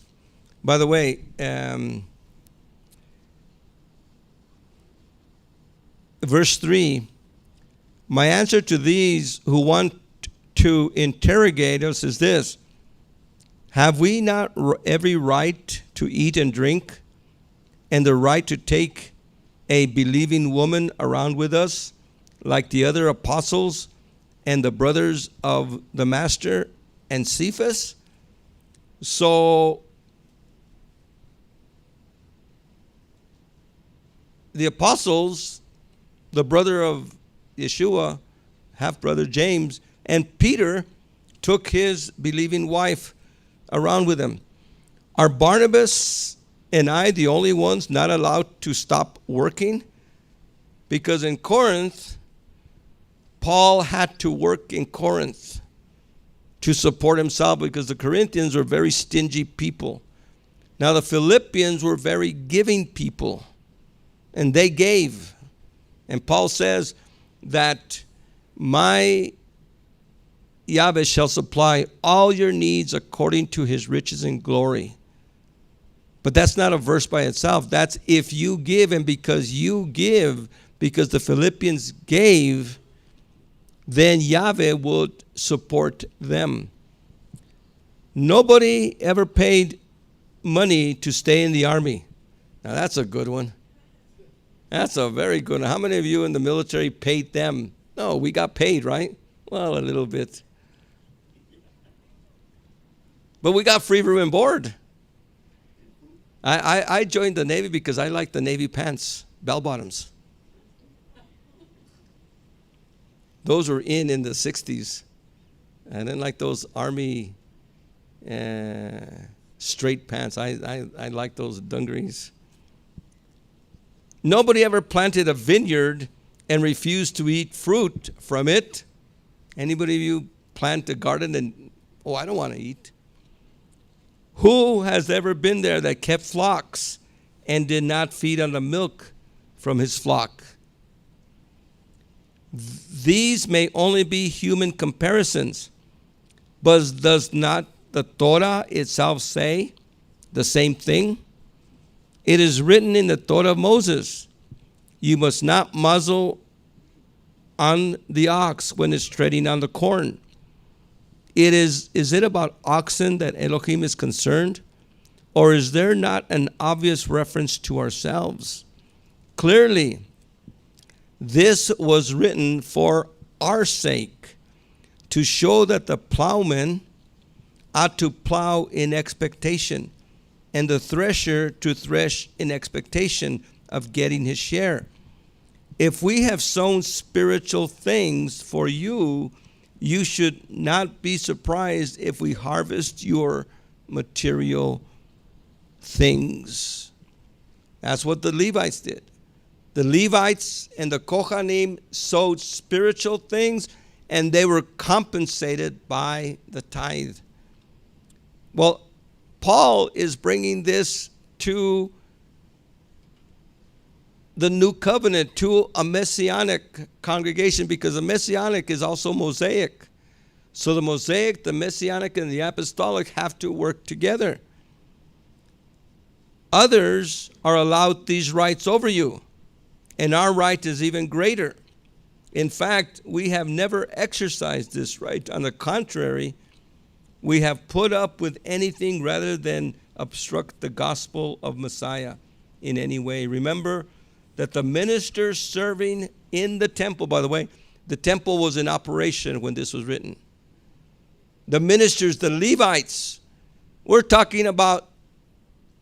by the way, verse 3, my answer to these who want to interrogate us is this: have we not every right to eat and drink, and the right to take a believing woman around with us, like the other apostles and the brothers of the Master and Cephas? So the apostles, the brother of Yeshua, half-brother James, and Peter took his believing wife around with him. Are Barnabas and I the only ones not allowed to stop working? Because in Corinth, Paul had to work in Corinth to support himself, because the Corinthians were very stingy people. Now the Philippians were very giving people, and they gave. And Paul says that my Yahweh shall supply all your needs according to his riches and glory. But that's not a verse by itself. That's if you give, and because you give, because the Philippians gave, then Yahweh would support them. Nobody ever paid money to stay in the army. Now that's a good one. That's a very good one. How many of you in the military paid them? No, we got paid, right? Well, a little bit. But we got free room and board. I joined the Navy because I like the Navy pants, bell bottoms. Those were in the 60s. I didn't like those army straight pants. I like those dungarees. Nobody ever planted a vineyard and refused to eat fruit from it. Anybody of you plant a garden and, I don't want to eat? Who has ever been there that kept flocks and did not feed on the milk from his flock? These may only be human comparisons, but does not the Torah itself say the same thing? It is written in the Torah of Moses, you must not muzzle on the ox when it's treading on the corn. Is it about oxen that Elohim is concerned? Or is there not an obvious reference to ourselves? Clearly, this was written for our sake, to show that the plowman ought to plow in expectation, and the thresher to thresh in expectation of getting his share. If we have sown spiritual things for you, you should not be surprised if we harvest your material things. That's what the Levites did. The Levites and the Kohanim sowed spiritual things, and they were compensated by the tithe. Well, Paul is bringing this to the new covenant, to a messianic congregation, because the messianic is also Mosaic. So the Mosaic, the messianic, and the apostolic have to work together. Others are allowed these rights over you, and our right is even greater. In fact, we have never exercised this right. On the contrary, we have put up with anything rather than obstruct the gospel of Messiah in any way. Remember that the ministers serving in the temple, by the way, the temple was in operation when this was written. The ministers, the Levites, we're talking about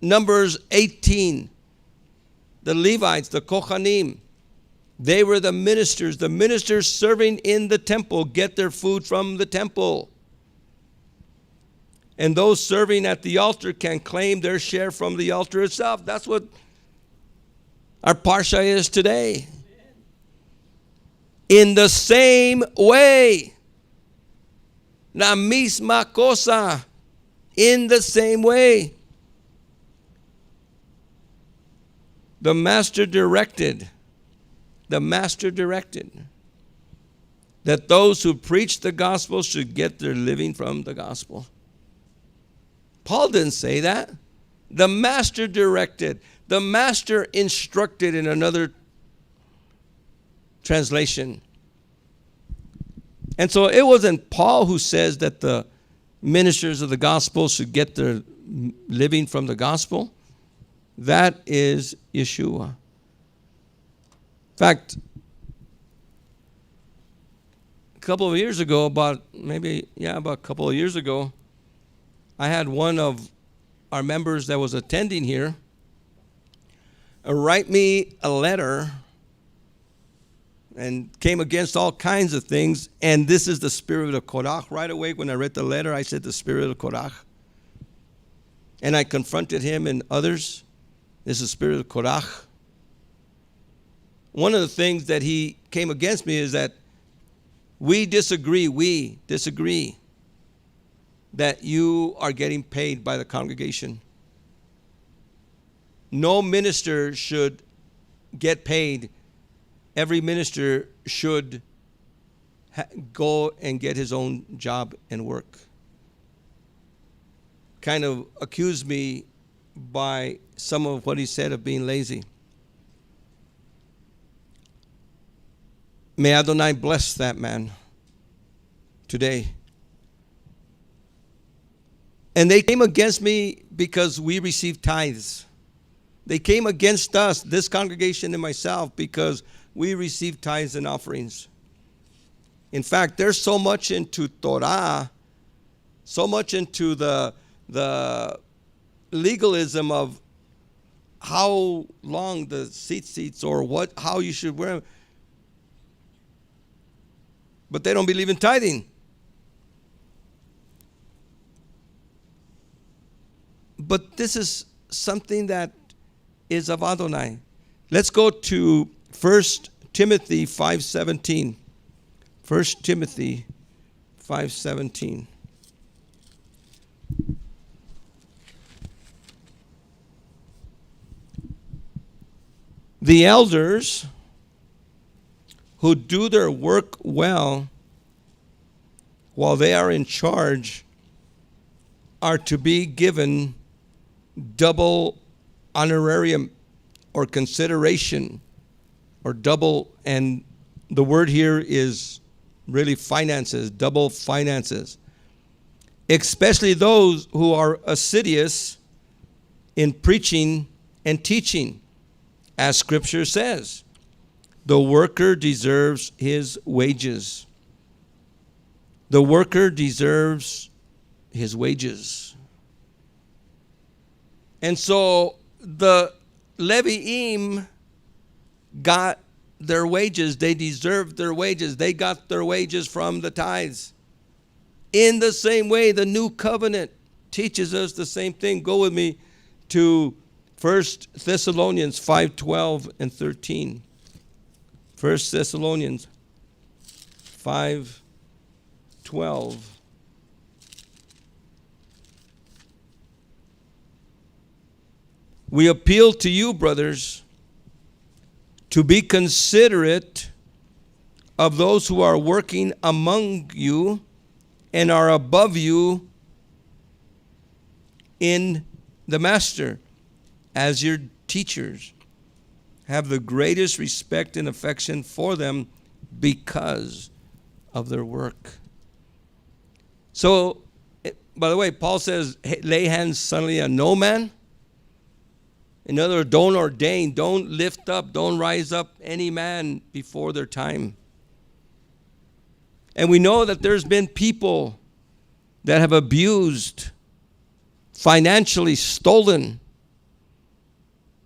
Numbers 18. The Levites, the Kohanim, they were the ministers. The ministers serving in the temple get their food from the temple. And those serving at the altar can claim their share from the altar itself. That's what our Parsha is today. In the same way, la misma cosa, in the same way, the master directed that those who preach the gospel should get their living from the gospel. Paul didn't say that. The master directed. The master instructed in another translation. And so it wasn't Paul who says that the ministers of the gospel should get their living from the gospel. That is Yeshua. In fact, a couple of years ago, about a couple of years ago, I had one of our members that was attending here write me a letter and came against all kinds of things. And this is the spirit of Korach. Right away when I read the letter, I said the spirit of Korach. And I confronted him and others. This is the spirit of Korach. One of the things that he came against me is that we disagree that you are getting paid by the congregation. No minister should get paid. Every minister should go and get his own job and work. Kind of accused me by some of what he said of being lazy. May Adonai bless that man today. And they came against me because we received tithes. They came against us, this congregation and myself, because we received tithes and offerings. In fact, they're so much into Torah, so much into the legalism of how long the seats or how you should wear them. But they don't believe in tithing. But this is something that is of Adonai. Let's go to 1 Timothy 5:17. 1 Timothy 5:17. The elders who do their work well while they are in charge are to be given double honorarium or consideration or double, and the word here is really finances, double finances. especially those who are assiduous in preaching and teaching, as Scripture says. The worker deserves his wages. The worker deserves his wages. And so the Leviim got their wages. They deserved their wages. They got their wages from the tithes. In the same way, the new covenant teaches us the same thing. Go with me to 1 Thessalonians 5:12 and 13. 1 Thessalonians 5:12. We appeal to you, brothers, to be considerate of those who are working among you and are above you in the master, as your teachers. Have the greatest respect and affection for them because of their work. So, by the way, Paul says, hey, lay hands suddenly on no man. In other words, don't ordain, don't lift up, don't rise up any man before their time. And we know that there's been people that have abused, financially stolen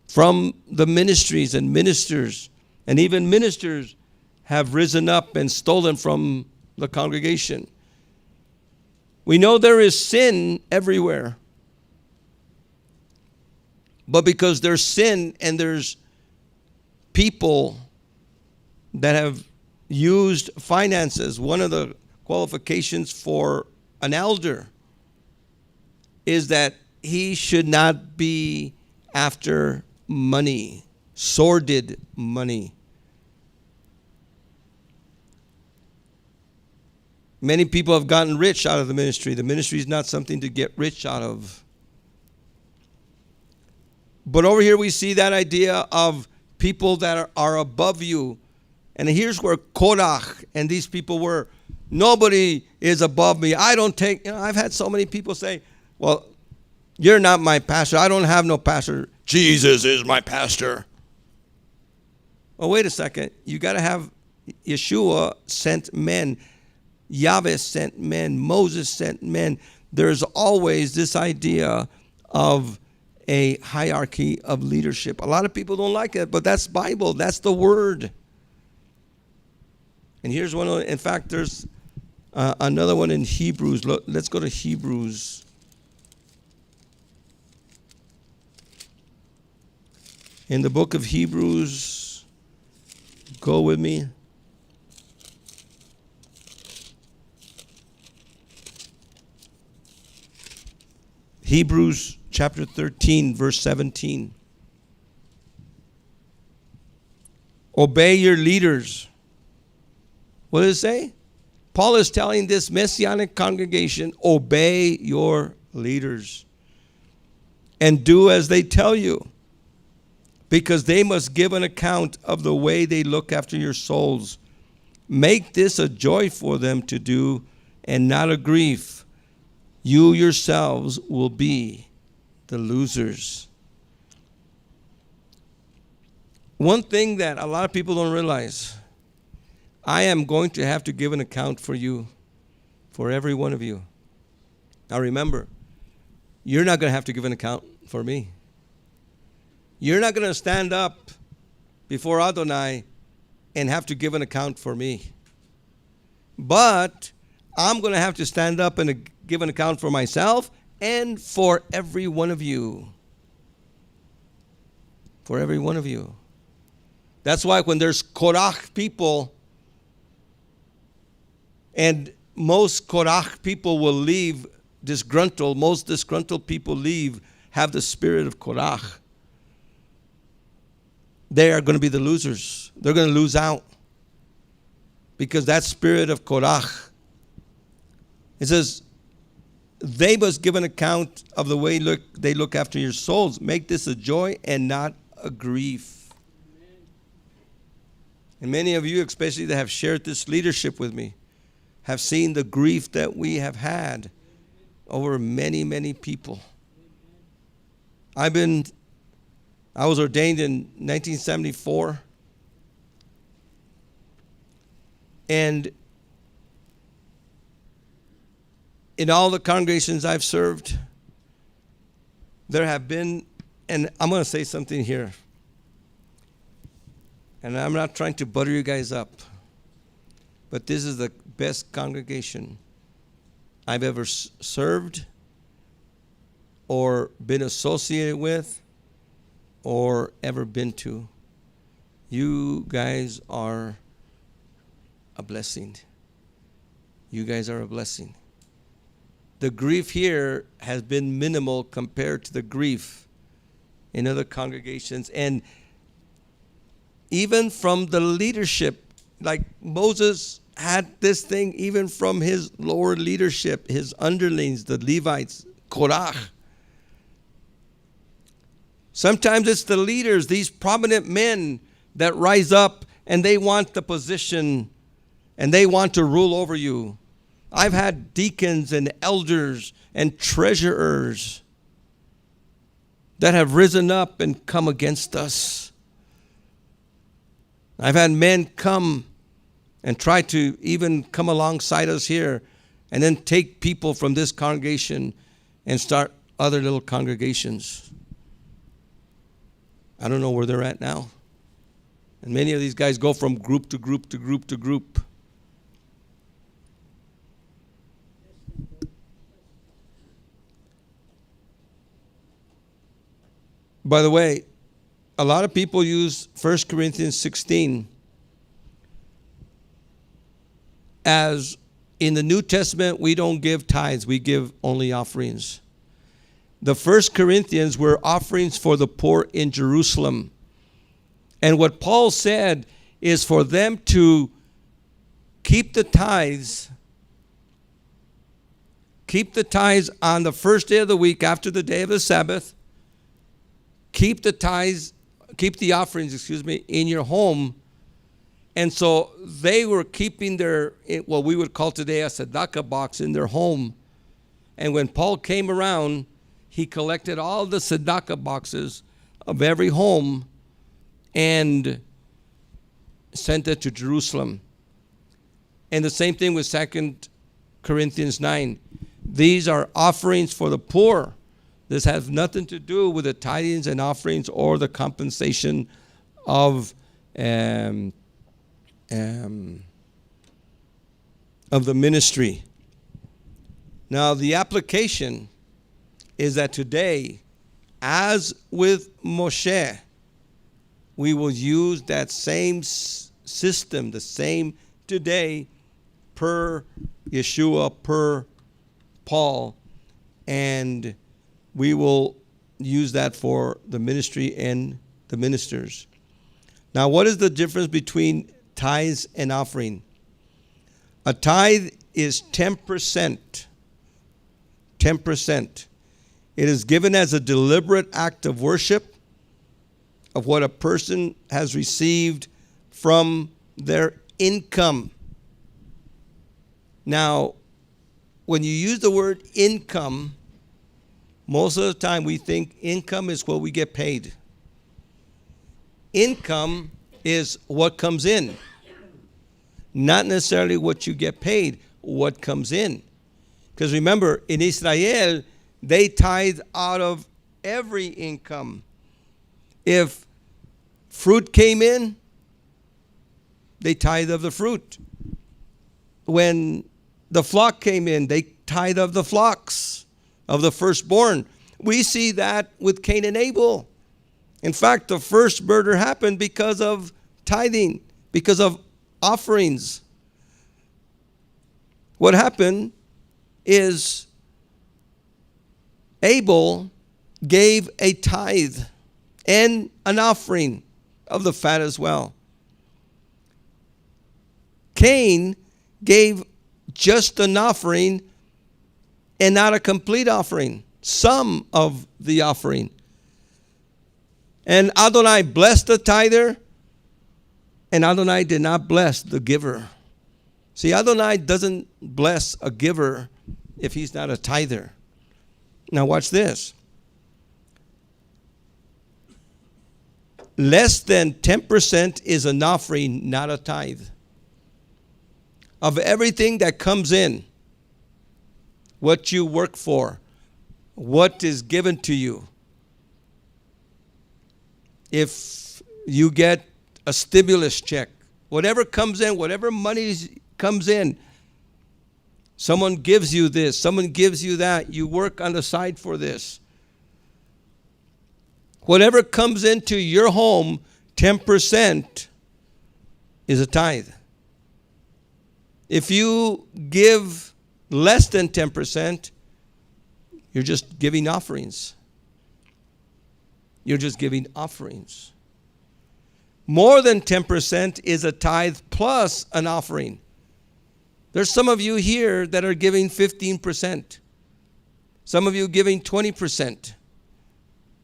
from the ministries and ministers. And even ministers have risen up and stolen from the congregation. We know there is sin everywhere. But because there's sin and there's people that have used finances, one of the qualifications for an elder is that he should not be after money, sordid money. Many people have gotten rich out of the ministry. The ministry is not something to get rich out of. But over here we see that idea of people that are above you. And here's where Korach and these people were. Nobody is above me. I don't take, I've had so many people say, well, you're not my pastor. I don't have no pastor. Jesus is my pastor. Well, wait a second. You got to have Yeshua sent men. Yahweh sent men. Moses sent men. There's always this idea of a hierarchy of leadership. A lot of people don't like it, but that's Bible. That's the word. And here's one. In fact, there's another one in Hebrews. Let's go to Hebrews. In the book of Hebrews, go with me. Hebrews chapter 13, verse 17. Obey your leaders. What does it say? Paul is telling this messianic congregation, obey your leaders and do as they tell you, because they must give an account of the way they look after your souls. Make this a joy for them to do and not a grief. You yourselves will be the losers. One thing that a lot of people don't realize, I am going to have to give an account for you, for every one of you. Now remember, you're not going to have to give an account for me. You're not going to stand up before Adonai and have to give an account for me. But I'm going to have to stand up and give an account for myself and for every one of you. For every one of you. That's why when there's Korach people, and most Korach people will leave disgruntled, most disgruntled people leave, have the spirit of Korach. They are going to be the losers. They're going to lose out. Because that spirit of Korach, it says, they must give an account of the way they look after your souls. Make this a joy and not a grief. Amen. And many of you, especially that have shared this leadership with me, have seen the grief that we have had over many, many people. I was ordained in 1974. And in all the congregations I've served, there have been, and I'm going to say something here, and I'm not trying to butter you guys up, but this is the best congregation I've ever served or been associated with or ever been to. You guys are a blessing. You guys are a blessing. The grief here has been minimal compared to the grief in other congregations. And even from the leadership, like Moses had this thing even from his lower leadership, his underlings, the Levites, Korach. Sometimes it's the leaders, these prominent men that rise up and they want the position and they want to rule over you. I've had deacons and elders and treasurers that have risen up and come against us. I've had men come and try to even come alongside us here and then take people from this congregation and start other little congregations. I don't know where they're at now. And many of these guys go from group to group to group to group. By the way, a lot of people use 1 Corinthians 16 as in the New Testament, we don't give tithes, we give only offerings. The 1 Corinthians were offerings for the poor in Jerusalem. And what Paul said is for them to keep the tithes on the first day of the week after the day of the Sabbath. Keep the offerings, in your home. And so they were keeping their, what we would call today a tzedakah box in their home. And when Paul came around, he collected all the tzedakah boxes of every home and sent it to Jerusalem. And the same thing with 2 Corinthians 9. These are offerings for the poor. This has nothing to do with the tithings and offerings or the compensation of the ministry. Now, the application is that today, as with Moshe, we will use that same system, the same today, per Yeshua, per Paul, and we will use that for the ministry and the ministers. Now, what is the difference between tithes and offering? A tithe is 10%. 10%. It is given as a deliberate act of worship of what a person has received from their income. Now, when you use the word income, most of the time we think income is what we get paid. Income is what comes in, not necessarily what you get paid, what comes in. Because remember, in Israel, they tithe out of every income. If fruit came in, they tithe of the fruit. When the flock came in, they tithe of the flocks, of the firstborn. We see that with Cain and Abel. In fact, the first murder happened because of tithing, because of offerings. What happened is Abel gave a tithe and an offering of the fat as well. Cain gave just an offering and not a complete offering, some of the offering. And Adonai blessed the tither, and Adonai did not bless the giver. See, Adonai doesn't bless a giver if he's not a tither. Now watch this. Less than 10% is an offering, not a tithe. Of everything that comes in, what you work for, what is given to you. If you get a stimulus check, whatever comes in, whatever money comes in, someone gives you this, someone gives you that, you work on the side for this. Whatever comes into your home, 10% is a tithe. If you give less than 10%, you're just giving offerings. You're just giving offerings. More than 10% is a tithe plus an offering. There's some of you here that are giving 15%. Some of you giving 20%.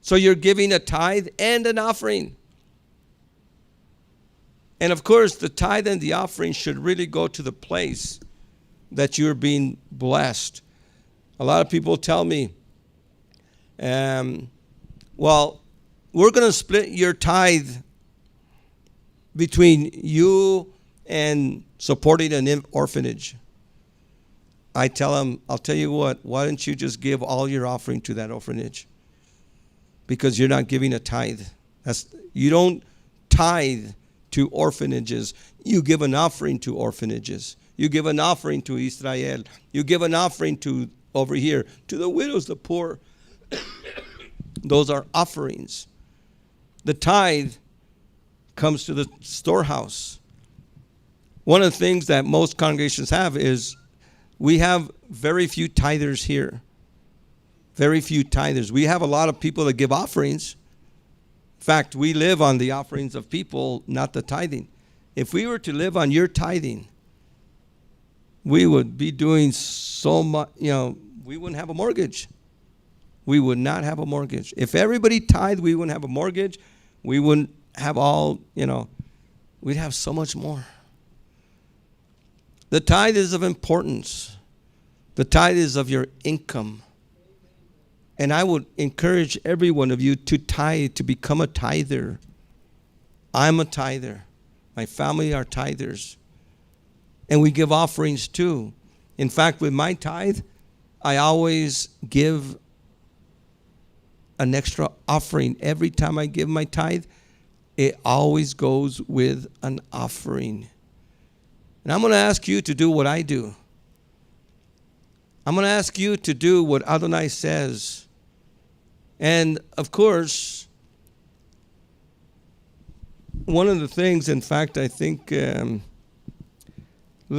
So you're giving a tithe and an offering. And of course, the tithe and the offering should really go to the place that you're being blessed. A lot of people tell me, well, we're going to split your tithe between you and supporting an orphanage. I tell them, I'll tell you what, why don't you just give all your offering to that orphanage? Because you're not giving a tithe. You don't tithe to orphanages. You give an offering to orphanages. You give an offering to Israel. You give an offering to over here, to the widows, the poor. Those are offerings. The tithe comes to the storehouse. One of the things that most congregations have is we have very few tithers here. Very few tithers. We have a lot of people that give offerings. In fact, we live on the offerings of people, not the tithing. If we were to live on your tithing, we would be doing so much, we wouldn't have a mortgage. We would not have a mortgage. If everybody tithed, we wouldn't have a mortgage. We wouldn't have all, we'd have so much more. The tithe is of importance. The tithe is of your income. And I would encourage every one of you to tithe, to become a tither. I'm a tither. My family are tithers. And we give offerings too. In fact, with my tithe, I always give an extra offering. Every time I give my tithe, it always goes with an offering. And I'm going to ask you to do what I do. I'm going to ask you to do what Adonai says. And, of course, one of the things, in fact, I think, let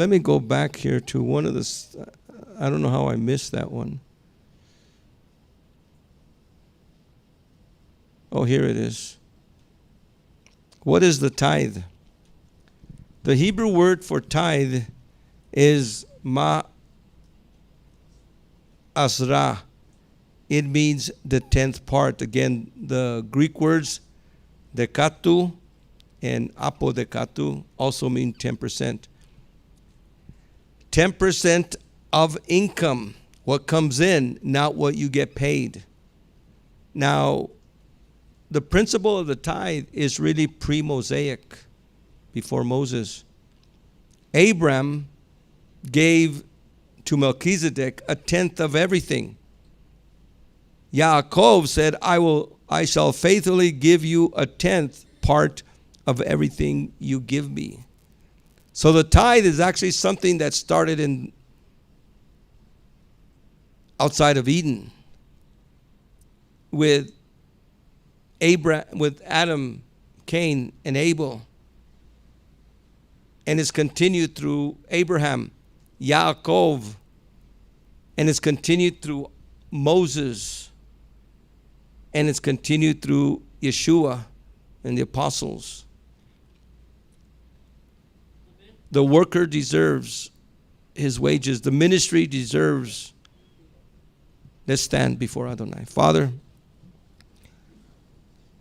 me go back here to one of the, I don't know how I missed that one. Oh, here it is. What is the tithe? The Hebrew word for tithe is ma'asra. It means the 10th part. Again, the Greek words dekatu and apodekatu also mean 10%. 10% of income, what comes in, not what you get paid. Now, the principle of the tithe is really pre-Mosaic, before Moses. Abram gave to Melchizedek a tenth of everything. Yaakov said, I shall faithfully give you a tenth part of everything you give me. So the tithe is actually something that started outside of Eden with Adam, Cain, and Abel. And it's continued through Abraham, Yaakov, and it's continued through Moses. And it's continued through Yeshua and the apostles. The worker deserves his wages. The ministry deserves. Let's stand before Adonai. Father,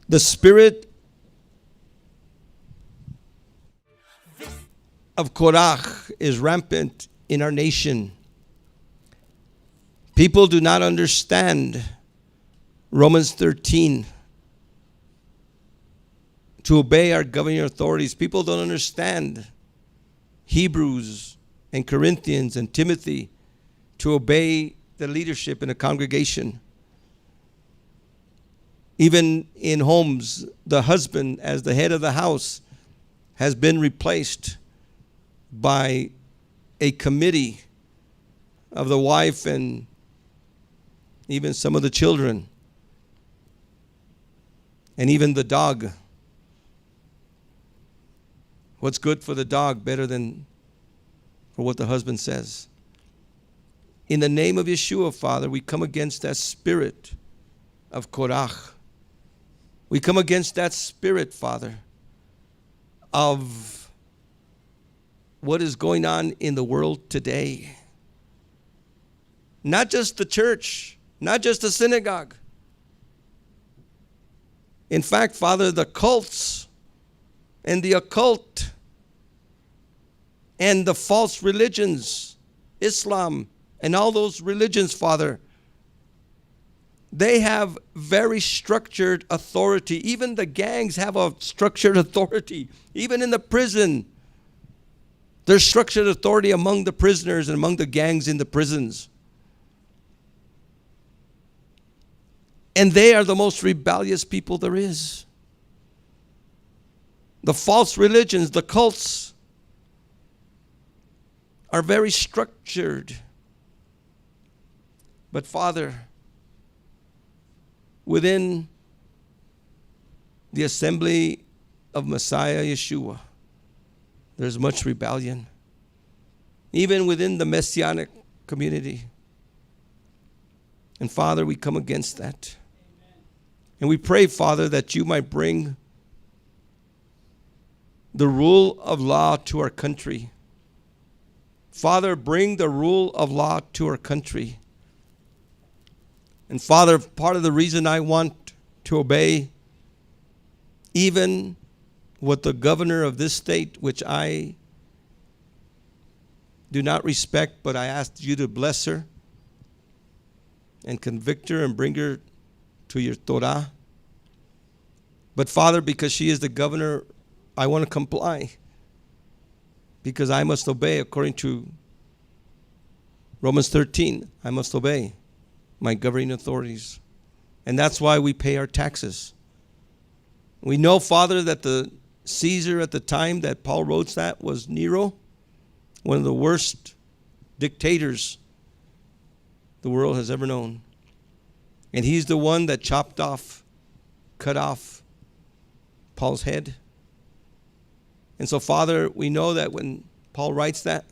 the spirit of Korach is rampant in our nation. People do not understand Romans 13. To obey our governing authorities. People don't understand Hebrews and Corinthians and Timothy to obey the leadership in a congregation. Even in homes, the husband as the head of the house has been replaced by a committee of the wife and even some of the children and even the dog. What's good for the dog better than for what the husband says? In the name of Yeshua, Father, we come against that spirit of Korach. We come against that spirit, Father, of what is going on in the world today. Not just the church, not just the synagogue. In fact, Father, the cults and the occult and the false religions, Islam and all those religions, Father, they have very structured authority. Even the gangs have a structured authority. Even in the prison, there's structured authority among the prisoners and among the gangs in the prisons. And they are the most rebellious people there is. The false religions, the cults, are very structured. But Father, within the assembly of Messiah Yeshua, there's much rebellion. Even within the Messianic community. And Father, we come against that. And we pray, Father, that you might bring the rule of law to our country. Father, bring the rule of law to our country. And Father, part of the reason I want to obey even what the governor of this state, which I do not respect, but I ask you to bless her and convict her and bring her to your Torah. But Father, because she is the governor, I want to comply. Because I must obey according to Romans 13. I must obey my governing authorities. And that's why we pay our taxes. We know, Father, that the Caesar at the time that Paul wrote that was Nero, one of the worst dictators the world has ever known. And he's the one that cut off Paul's head. And so, Father, we know that when Paul writes that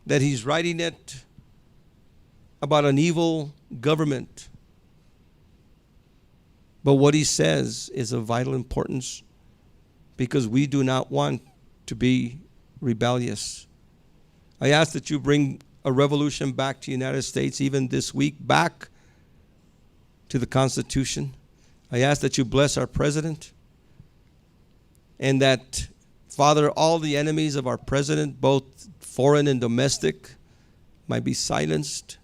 he's writing it about an evil government. But what he says is of vital importance because we do not want to be rebellious. I ask that you bring a revolution back to the United States, even this week, back to the Constitution. I ask that you bless our president and that, Father, all the enemies of our president, both foreign and domestic, might be silenced.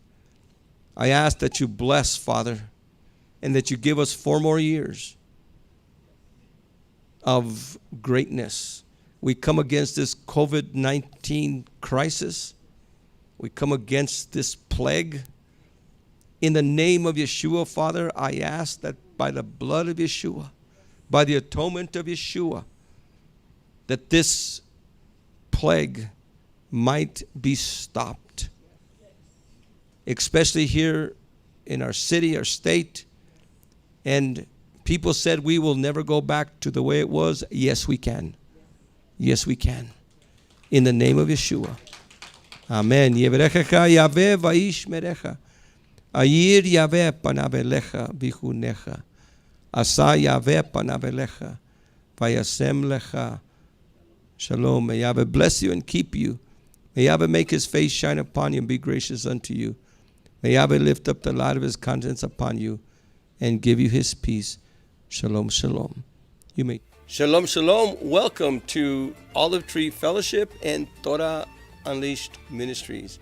I ask that you bless, Father, and that you give us 4 more years of greatness. We come against this COVID-19 crisis. We come against this plague. In the name of Yeshua, Father, I ask that by the blood of Yeshua, by the atonement of Yeshua, that this plague might be stopped. Especially here in our city, our state. And people said we will never go back to the way it was. Yes, we can. Yes, we can. In the name of Yeshua. Amen. Yeverechecha Yahweh va'ishmerecha. Ayir Yahweh panavelecha vichunecha. Asa Yahweh panavelecha. Vayasem lecha. Shalom. May Yahweh bless you and keep you. May Yahweh make his face shine upon you and be gracious unto you. May Yahweh lift up the light of his countenance upon you and give you his peace. Shalom, shalom. You may. Shalom, shalom. Welcome to Olive Tree Fellowship and Torah Unleashed Ministries.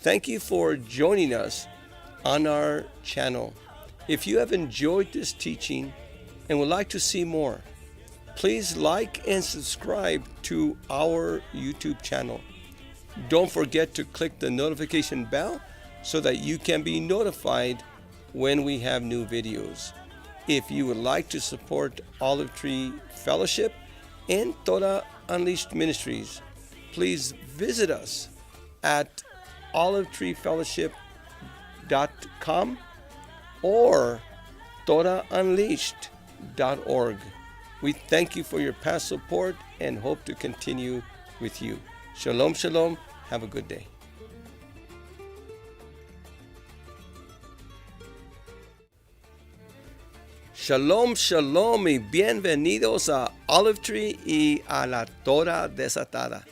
Thank you for joining us on our channel. If you have enjoyed this teaching and would like to see more, please like and subscribe to our YouTube channel. Don't forget to click the notification bell so that you can be notified when we have new videos. If you would like to support Olive Tree Fellowship and Torah Unleashed Ministries, please visit us at olivetreefellowship.com or TorahUnleashed.org. We thank you for your past support and hope to continue with you. Shalom, shalom. Have a good day. Shalom, shalom y bienvenidos a Olive Tree y a la Torah desatada.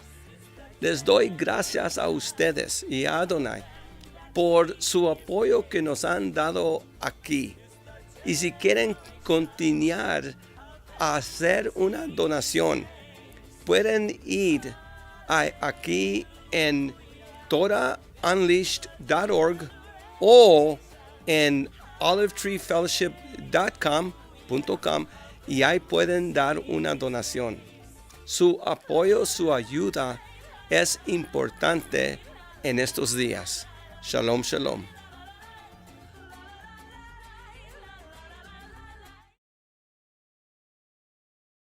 Les doy gracias a ustedes y a Adonai por su apoyo que nos han dado aquí. Y si quieren continuar a hacer una donación, pueden ir aquí en TorahUnleashed.org o en olivetreefellowship.com y ahí pueden dar una donación. Su apoyo, su ayuda es importante en estos días. Shalom, shalom.